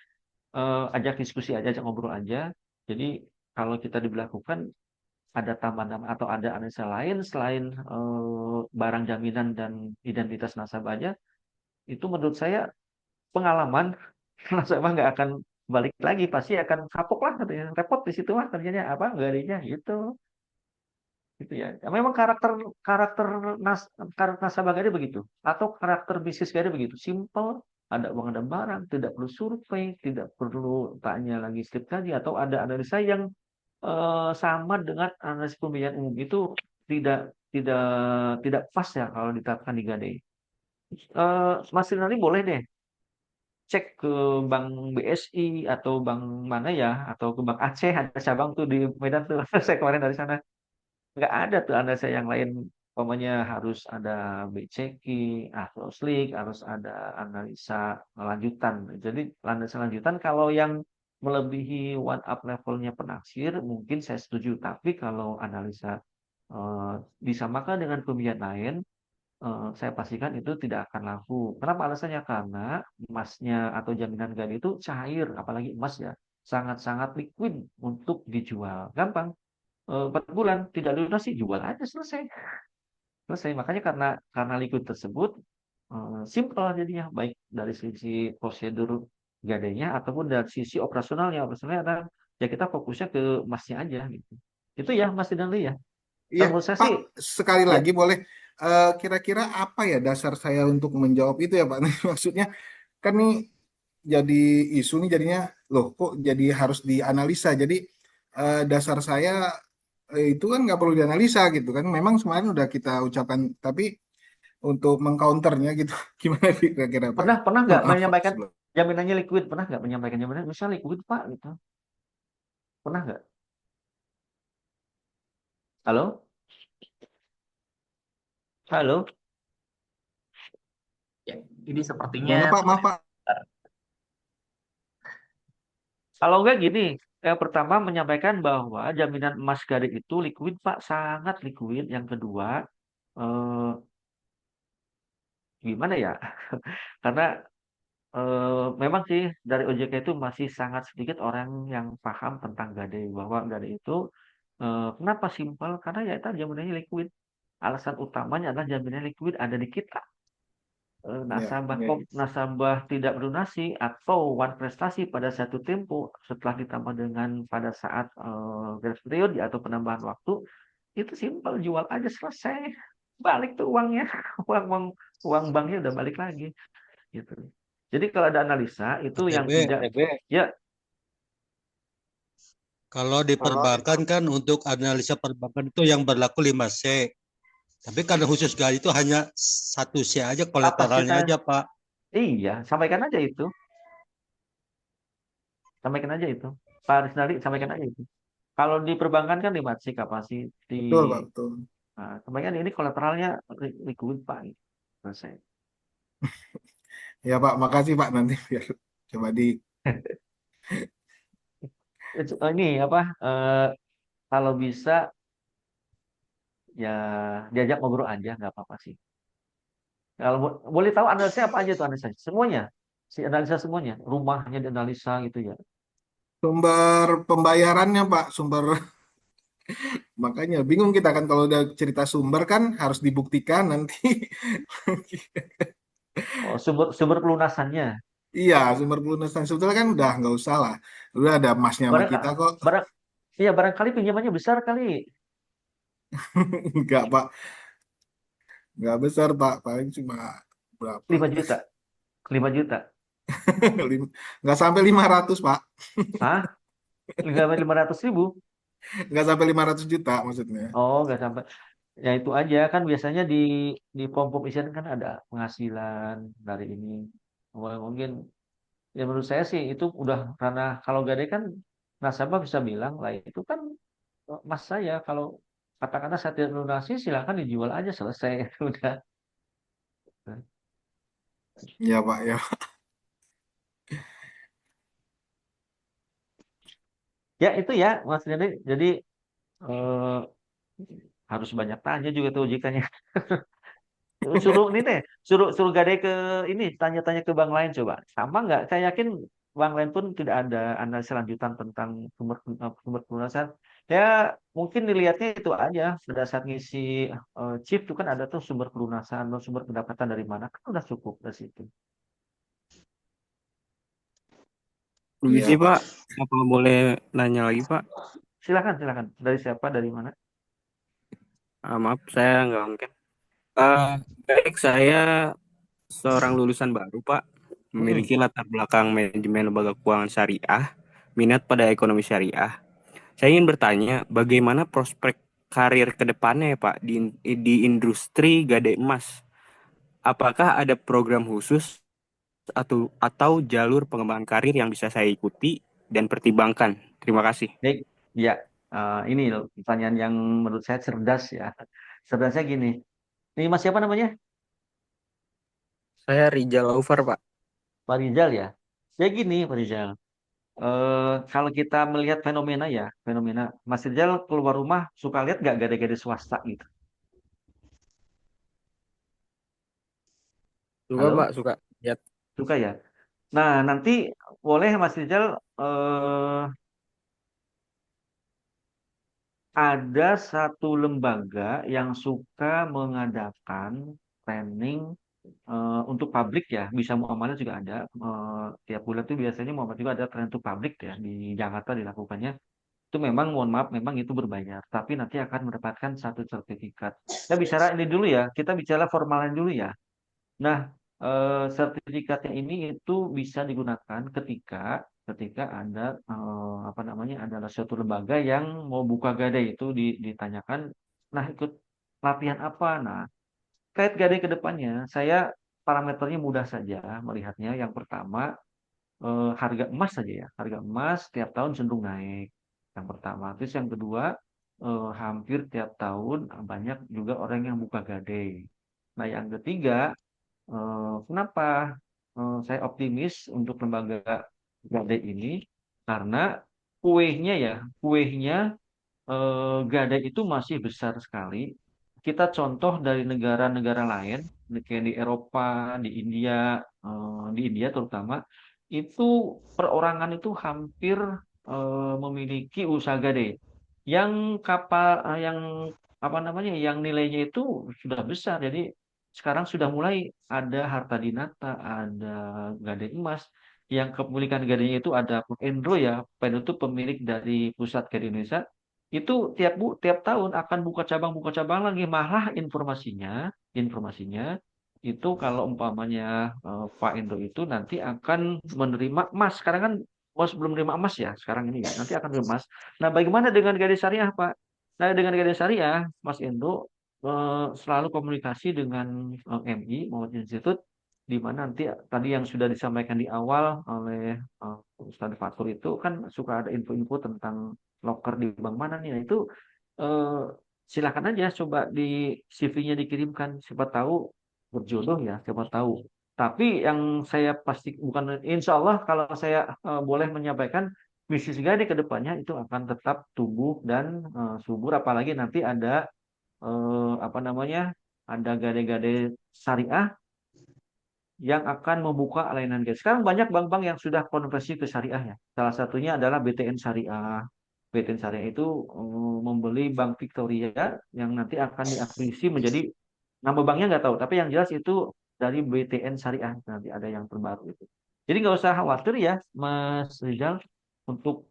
A: ajak diskusi aja, ajak ngobrol aja. Jadi kalau kita diberlakukan ada tambahan atau ada analisa lain selain barang jaminan dan identitas nasabah aja, itu menurut saya pengalaman nasabah nggak akan balik lagi, pasti akan kapok lah katanya, repot di situ mah kerjanya apa nggak adanya gitu gitu ya. Ya, memang karakter karakter nas karakter nasabah gade begitu atau karakter bisnis gade begitu simple, ada uang ada barang, tidak perlu survei, tidak perlu tanya lagi slip gaji atau ada analisa yang sama dengan analisis pembiayaan umum itu tidak tidak tidak pas ya kalau diterapkan di Gadai. Mas Rinaldi boleh deh cek ke Bank BSI atau bank mana ya atau ke Bank Aceh ada cabang tuh di Medan tuh. Saya kemarin dari sana nggak ada tuh analisa yang lain. Pokoknya harus ada BCQ atau SLIK, harus ada analisa lanjutan. Jadi analisa lanjutan kalau yang melebihi one up levelnya penaksir mungkin saya setuju. Tapi kalau analisa eh, disamakan dengan pembiayaan lain, saya pastikan itu tidak akan laku. Kenapa alasannya? Karena emasnya atau jaminan gadai itu cair, apalagi emas ya. sangat-sangat liquid untuk dijual. Gampang. 4 bulan tidak lunasi, jual aja selesai. Selesai. Makanya karena liquid tersebut simple jadinya, baik dari sisi prosedur gadainya ataupun dari sisi operasionalnya. Operasionalnya adalah ya kita fokusnya ke emasnya aja gitu. Itu ya Mas Dinali ya.
G: Iya,
A: Kalau menurut saya
G: Pak,
A: sih
G: sekali
A: ya
G: lagi boleh. Kira-kira apa ya dasar saya untuk menjawab itu ya, Pak? Maksudnya kan nih jadi isu nih jadinya, loh kok jadi harus dianalisa. Jadi dasar saya itu kan nggak perlu dianalisa gitu kan. Memang kemarin udah kita ucapkan, tapi untuk mengcounternya gitu, gimana kira-kira Pak?
A: pernah pernah nggak
G: Maaf Pak,
A: menyampaikan
G: sebelum.
A: jaminannya liquid, pernah nggak menyampaikan jaminan misalnya liquid Pak gitu, pernah nggak? Halo, halo.
D: Ya, ini sepertinya
G: Gimana Pak? Maaf Pak.
A: Kalau nggak gini, yang pertama menyampaikan bahwa jaminan emas gadai itu liquid Pak, sangat liquid. Yang kedua, eh, gimana ya? Karena memang sih dari OJK itu masih sangat sedikit orang yang paham tentang gadai, bahwa gadai itu kenapa simpel? Karena ya itu jaminannya liquid. Alasan utamanya adalah jaminan liquid ada di kita.
G: Ya, ya, ya.
A: Nasabah tidak melunasi atau one prestasi pada satu tempo setelah ditambah dengan pada saat grace period atau penambahan waktu, itu simpel, jual aja selesai, balik tuh uangnya. uang uang uang banknya udah balik lagi gitu. Jadi kalau ada analisa itu yang tidak
H: TB,
A: ya.
H: kalau di perbankan kan untuk analisa perbankan itu yang berlaku 5C. Tapi karena khusus GAI itu hanya 1C aja, kolateralnya
A: Kapasitas,
H: aja, Pak.
A: iya, sampaikan aja itu, sampaikan aja itu Pak Risnari, sampaikan aja itu. Kalau di perbankan kan 5C kapasiti.
G: Betul Pak, betul.
A: Nah, sampaikan ini kolateralnya liquid Pak, gitu. Selesai.
G: Ya Pak, makasih Pak, nanti biar coba di.
A: Ini apa, kalau bisa ya diajak ngobrol aja, nggak apa-apa sih. Kalau boleh tahu analisa apa aja tuh analisa? Semuanya. Si analisa semuanya. Rumahnya dianalisa gitu ya.
G: Sumber pembayarannya Pak, sumber makanya bingung kita kan kalau udah cerita sumber kan harus dibuktikan nanti.
A: Oh, sumber sumber pelunasannya.
G: Iya, sumber pelunasan sebetulnya kan udah nggak usah lah. Udah ada emasnya sama
A: Barang,
G: kita kok.
A: barang, iya barangkali pinjamannya besar kali.
G: Enggak Pak, nggak besar Pak, paling cuma berapa?
A: 5 juta. 5 juta.
G: Nggak sampai 500 Pak,
A: Hah? 500.000?
G: nggak sampai 500 juta maksudnya.
A: Oh, nggak sampai. Ya itu aja kan biasanya di pom-pom isian kan ada penghasilan dari ini. Mungkin ya menurut saya sih itu udah, karena kalau gadai kan nasabah bisa bilang lah itu kan mas saya, kalau katakanlah saya tidak lunasi silakan dijual aja selesai. Udah.
G: Iya Pak ya.
A: Ya itu ya Mas Dedi. Jadi eh, harus banyak tanya juga tuh ojk-nya. Suruh ini deh, suruh suruh gadai ke ini, tanya-tanya ke bank lain coba. Sama nggak? Saya yakin bank lain pun tidak ada analisa lanjutan tentang sumber pelunasan. Ya mungkin dilihatnya itu aja pada saat ngisi chip itu kan ada tuh sumber pelunasan dan sumber pendapatan dari mana, kan udah cukup dari situ.
G: Iya
I: Permisi
G: Pak.
I: Pak, apa boleh nanya lagi Pak?
A: Silakan, silakan. Dari siapa, dari mana?
I: Maaf, saya nggak mungkin. Eh, Baik, saya seorang lulusan baru Pak,
A: Mm-mm.
I: memiliki latar belakang manajemen lembaga keuangan syariah, minat pada ekonomi syariah. Saya ingin bertanya, bagaimana prospek karir ke depannya ya Pak di industri gadai emas? Apakah ada program khusus atau jalur pengembangan karir yang bisa saya ikuti dan pertimbangkan? Terima kasih.
A: Baik, ya. Ini loh pertanyaan yang menurut saya cerdas ya. Cerdasnya gini. Ini Mas siapa namanya?
I: Saya Rijal Over Pak.
A: Pak Rizal ya. Ya gini Pak Rizal. Kalau kita melihat fenomena ya, fenomena Mas Rizal keluar rumah suka lihat nggak gade-gade swasta gitu?
I: Suka Pak,
A: Halo,
I: suka. Ya,
A: suka ya. Nah, nanti boleh Mas Rizal ada satu lembaga yang suka mengadakan training untuk publik ya, bisa muamalah juga ada. Tiap bulan tuh biasanya muamalah juga ada training untuk publik ya di Jakarta dilakukannya. Itu memang mohon maaf memang itu berbayar, tapi nanti akan mendapatkan satu sertifikat. Kita bicara ini dulu ya, kita bicara formalnya dulu ya. Nah, sertifikatnya ini itu bisa digunakan ketika ketika ada apa namanya adalah suatu lembaga yang mau buka gadai itu ditanyakan, nah ikut pelatihan apa? Nah, kait gadai ke depannya, saya parameternya mudah saja melihatnya. Yang pertama, harga emas saja ya. Harga emas tiap tahun cenderung naik. Yang pertama. Terus yang kedua, hampir tiap tahun banyak juga orang yang buka gadai. Nah, yang ketiga, kenapa saya optimis untuk lembaga gadai ini? Karena kuehnya ya, kuehnya gadai itu masih besar sekali. Kita contoh dari negara-negara lain, kayak di Eropa, di India terutama, itu perorangan itu hampir memiliki usaha gadai. Yang kapal, yang apa namanya, yang nilainya itu sudah besar. Jadi sekarang sudah mulai ada harta dinata, ada gadai emas. Yang kepemilikan gadainya itu ada Endro ya, Pendo itu pemilik dari pusat gadai Indonesia itu tiap tahun akan buka cabang lagi malah informasinya itu kalau umpamanya Pak Indo itu nanti akan menerima emas. Sekarang kan bos belum menerima emas ya sekarang ini ya, nanti akan menerima emas. Nah, bagaimana dengan gadai syariah Pak? Nah, dengan gadai syariah Mas Indo selalu komunikasi dengan MI Muhammad Institute, di mana nanti tadi yang sudah disampaikan di awal oleh Ustadz Fatur itu kan suka ada info-info tentang loker di bank mana nih. Nah, itu eh, silakan aja coba di CV-nya dikirimkan. Siapa tahu berjodoh ya, siapa tahu. Tapi yang saya pasti bukan insya Allah kalau saya boleh menyampaikan bisnis Gade ke depannya itu akan tetap tumbuh dan subur. Apalagi nanti ada apa namanya ada gade-gade syariah yang akan membuka layanan gas. Sekarang banyak bank-bank yang sudah konversi ke syariah ya. Salah satunya adalah BTN Syariah. BTN Syariah itu membeli Bank Victoria yang nanti akan diakuisisi menjadi nama banknya nggak tahu, tapi yang jelas itu dari BTN Syariah nanti ada yang terbaru itu. Jadi nggak usah khawatir ya, Mas Rizal, untuk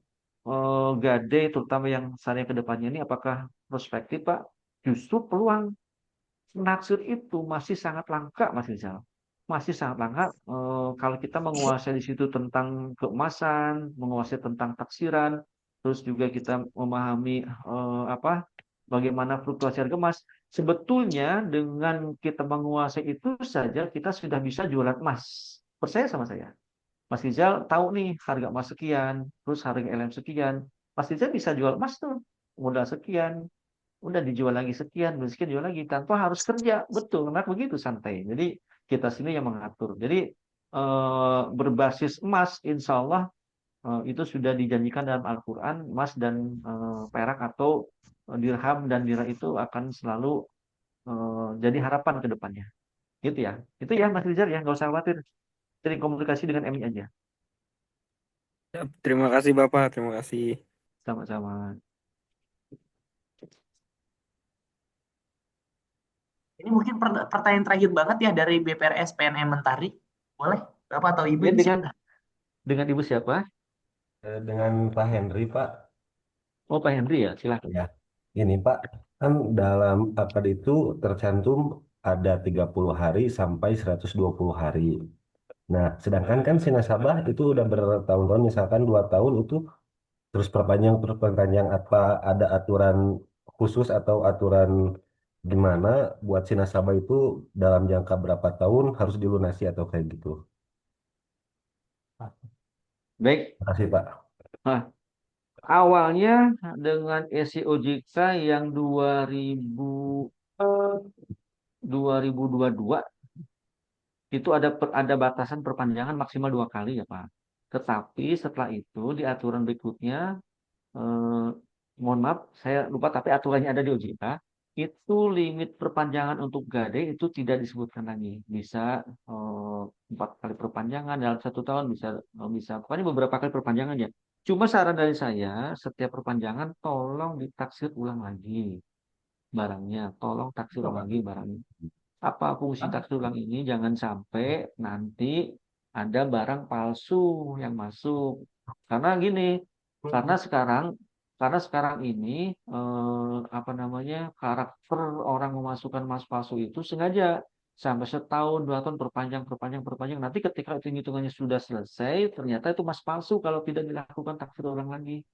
A: Gade terutama yang syariah ke depannya ini apakah prospektif Pak? Justru peluang naksir itu masih sangat langka, Mas Rizal. Masih sangat langka kalau kita menguasai di situ tentang keemasan, menguasai tentang taksiran, terus juga kita memahami apa bagaimana fluktuasi harga emas. Sebetulnya dengan kita menguasai itu saja kita sudah bisa jualan emas. Percaya sama saya. Mas Rizal tahu nih harga emas sekian, terus harga LM sekian. Mas Rizal bisa jual emas tuh modal sekian, udah dijual lagi sekian, sekian jual lagi tanpa harus kerja. Betul, karena begitu santai. Jadi kita sini yang mengatur. Jadi berbasis emas, insya Allah itu sudah dijanjikan dalam Al-Quran, emas dan perak atau dirham dan lira itu akan selalu jadi harapan ke depannya. Gitu ya. Itu ya Mas Rizal ya, nggak usah khawatir. Jadi komunikasi dengan MI aja.
I: Terima kasih Bapak, terima kasih.
A: Sama-sama.
D: Ini mungkin pertanyaan terakhir banget ya dari BPRS PNM Mentari. Boleh? Bapak atau Ibu
A: Ya,
D: ini siapa?
A: dengan Ibu siapa?
J: Dengan Pak Henry, Pak.
A: Oh, Pak Henry ya, silakan.
J: Ya, ini Pak, kan dalam akad itu tercantum ada 30 hari sampai 120 hari. Nah, sedangkan kan si nasabah itu udah bertahun-tahun, misalkan 2 tahun itu terus perpanjang apa ada aturan khusus atau aturan gimana buat si nasabah itu dalam jangka berapa tahun harus dilunasi atau kayak gitu.
A: Baik.
J: Terima kasih, Pak.
A: Nah, awalnya dengan SCOJK yang 2022 itu ada batasan perpanjangan maksimal 2 kali ya Pak. Tetapi setelah itu di aturan berikutnya, eh, mohon maaf saya lupa tapi aturannya ada di OJK, itu limit perpanjangan untuk gade itu tidak disebutkan lagi. Bisa 4 kali perpanjangan dalam 1 tahun, bisa pokoknya beberapa kali perpanjangan ya. Cuma saran dari saya, setiap perpanjangan tolong ditaksir ulang lagi barangnya, tolong taksir ulang lagi barangnya. Apa fungsi taksir ulang ini? Jangan sampai nanti ada barang palsu yang masuk. Karena gini, karena sekarang ini apa namanya, karakter orang memasukkan emas palsu itu sengaja sampai setahun 2 tahun perpanjang perpanjang perpanjang. Nanti ketika hitungannya sudah selesai, ternyata itu emas palsu kalau tidak dilakukan taksir ulang lagi.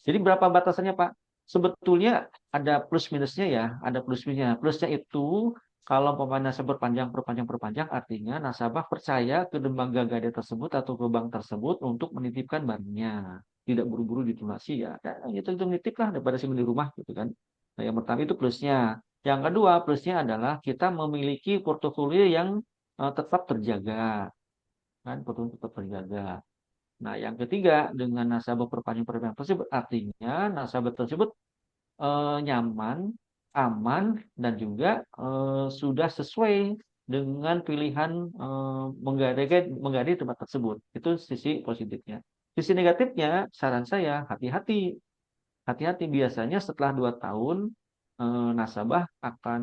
A: Jadi berapa batasannya, Pak? Sebetulnya ada plus minusnya ya, ada plus minusnya. Plusnya itu kalau pemain nasabah perpanjang artinya nasabah percaya ke lembaga gadai tersebut atau ke bank tersebut untuk menitipkan barangnya. Tidak buru-buru ditunasi ya. Itu nitip lah daripada simpan di rumah gitu kan. Nah, yang pertama itu plusnya. Yang kedua plusnya adalah kita memiliki portofolio yang tetap terjaga. Kan, portofolio tetap terjaga. Nah, yang ketiga, dengan nasabah perpanjang tersebut, artinya nasabah tersebut nyaman, aman, dan juga sudah sesuai dengan pilihan menggadai tempat tersebut. Itu sisi positifnya. Sisi negatifnya, saran saya, hati-hati. Hati-hati, biasanya setelah 2 tahun, nasabah akan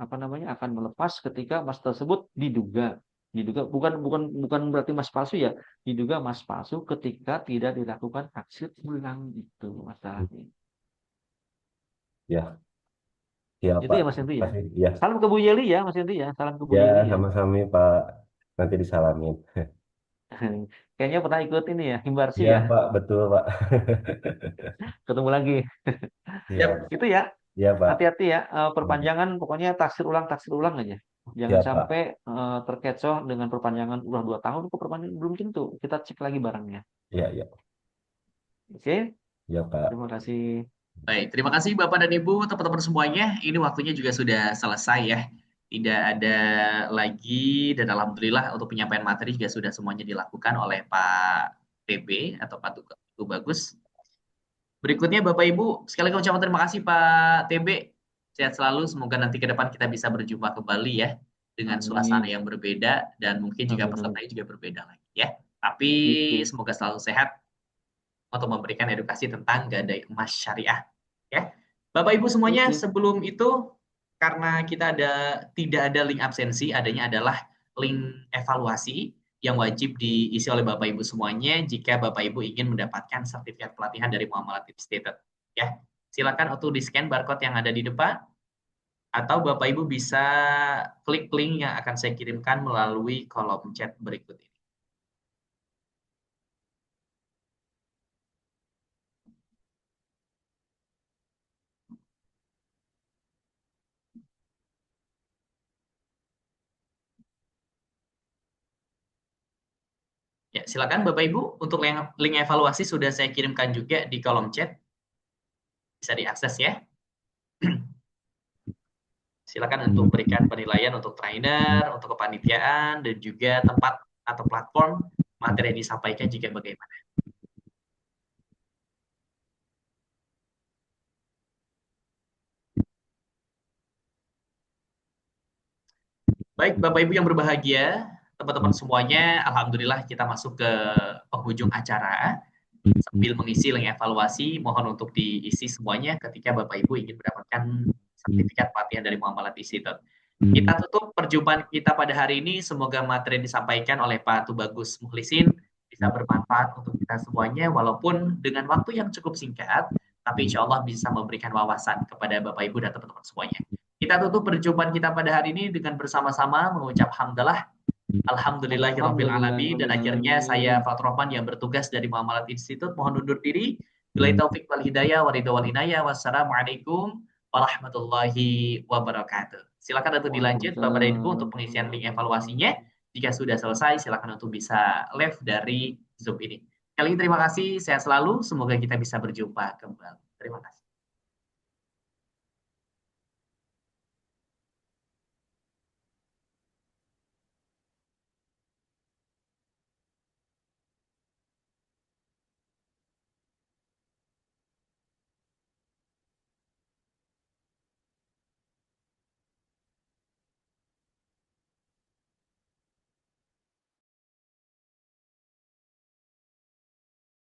A: akan melepas ketika emas tersebut diduga bukan berarti emas palsu ya, diduga emas palsu ketika tidak dilakukan taksir ulang, itu masalahnya.
J: Ya, ya
A: Itu
J: Pak.
A: ya Mas Henry ya.
J: Kasih. Ya,
A: Salam ke Bu Yeli ya Mas Henry ya, salam ke Bu
J: ya
A: Yeli ya.
J: sama-sama Pak. Nanti disalamin.
A: Kayaknya pernah ikut ini ya, Himbarsi
J: Ya
A: ya.
J: Pak, betul Pak.
A: Ketemu lagi.
J: Ya,
A: Itu ya.
J: ya Pak.
A: Hati-hati ya, perpanjangan pokoknya taksir ulang aja. Jangan
J: Ya Pak.
A: sampai terkecoh dengan perpanjangan ulang 2 tahun kok perpanjangan belum tentu. Kita cek lagi barangnya.
J: Ya, ya.
A: Oke,
J: Ya Pak.
A: terima kasih.
D: Baik, terima kasih Bapak dan Ibu, teman-teman semuanya. Ini waktunya juga sudah selesai ya. Tidak ada lagi, dan alhamdulillah untuk penyampaian materi juga sudah semuanya dilakukan oleh Pak TB atau Pak Tubagus. Berikutnya Bapak Ibu, sekali lagi ucapan terima kasih Pak TB. Sehat selalu, semoga nanti ke depan kita bisa berjumpa kembali ya. Dengan suasana
A: Amin.
D: yang berbeda dan mungkin juga
A: Amin.
D: pesertanya juga berbeda lagi ya. Tapi
A: Gitu.
D: semoga selalu sehat untuk memberikan edukasi tentang gadai emas syariah ya. Bapak Ibu semuanya,
A: Gitu.
D: sebelum itu karena kita tidak ada link absensi, adanya adalah link evaluasi yang wajib diisi oleh Bapak Ibu semuanya jika Bapak Ibu ingin mendapatkan sertifikat pelatihan dari Muamalat Institute ya. Silakan untuk di-scan barcode yang ada di depan atau Bapak Ibu bisa klik link yang akan saya kirimkan melalui kolom chat berikut ini. Ya, silakan Bapak Ibu, untuk link evaluasi sudah saya kirimkan juga di kolom chat. Bisa diakses ya. Silakan untuk berikan penilaian untuk trainer, untuk kepanitiaan, dan juga tempat atau platform materi yang disampaikan juga bagaimana. Baik, Bapak Ibu yang berbahagia, teman-teman semuanya, alhamdulillah kita masuk ke penghujung acara. Sambil mengisi link evaluasi, mohon untuk diisi semuanya ketika Bapak Ibu ingin mendapatkan sertifikat pelatihan dari Muamalat Institute. Kita tutup perjumpaan kita pada hari ini. Semoga materi yang disampaikan oleh Pak Tubagus Mukhlisin bisa bermanfaat untuk kita semuanya, walaupun dengan waktu yang cukup singkat, tapi insya Allah bisa memberikan wawasan kepada Bapak Ibu dan teman-teman semuanya. Kita tutup perjumpaan kita pada hari ini dengan bersama-sama mengucap hamdalah. Alhamdulillahirabbil alamin, dan akhirnya saya Fatur Rahman yang bertugas dari Muamalat Institute mohon undur diri. Billahi taufik wal hidayah wa ridha wal inayah. Wassalamualaikum warahmatullahi wabarakatuh. Silakan untuk dilanjut Bapak dan Ibu untuk pengisian link evaluasinya. Jika sudah selesai, silakan untuk bisa live dari Zoom ini. Kali ini terima kasih, sehat selalu, semoga kita bisa berjumpa kembali. Terima kasih.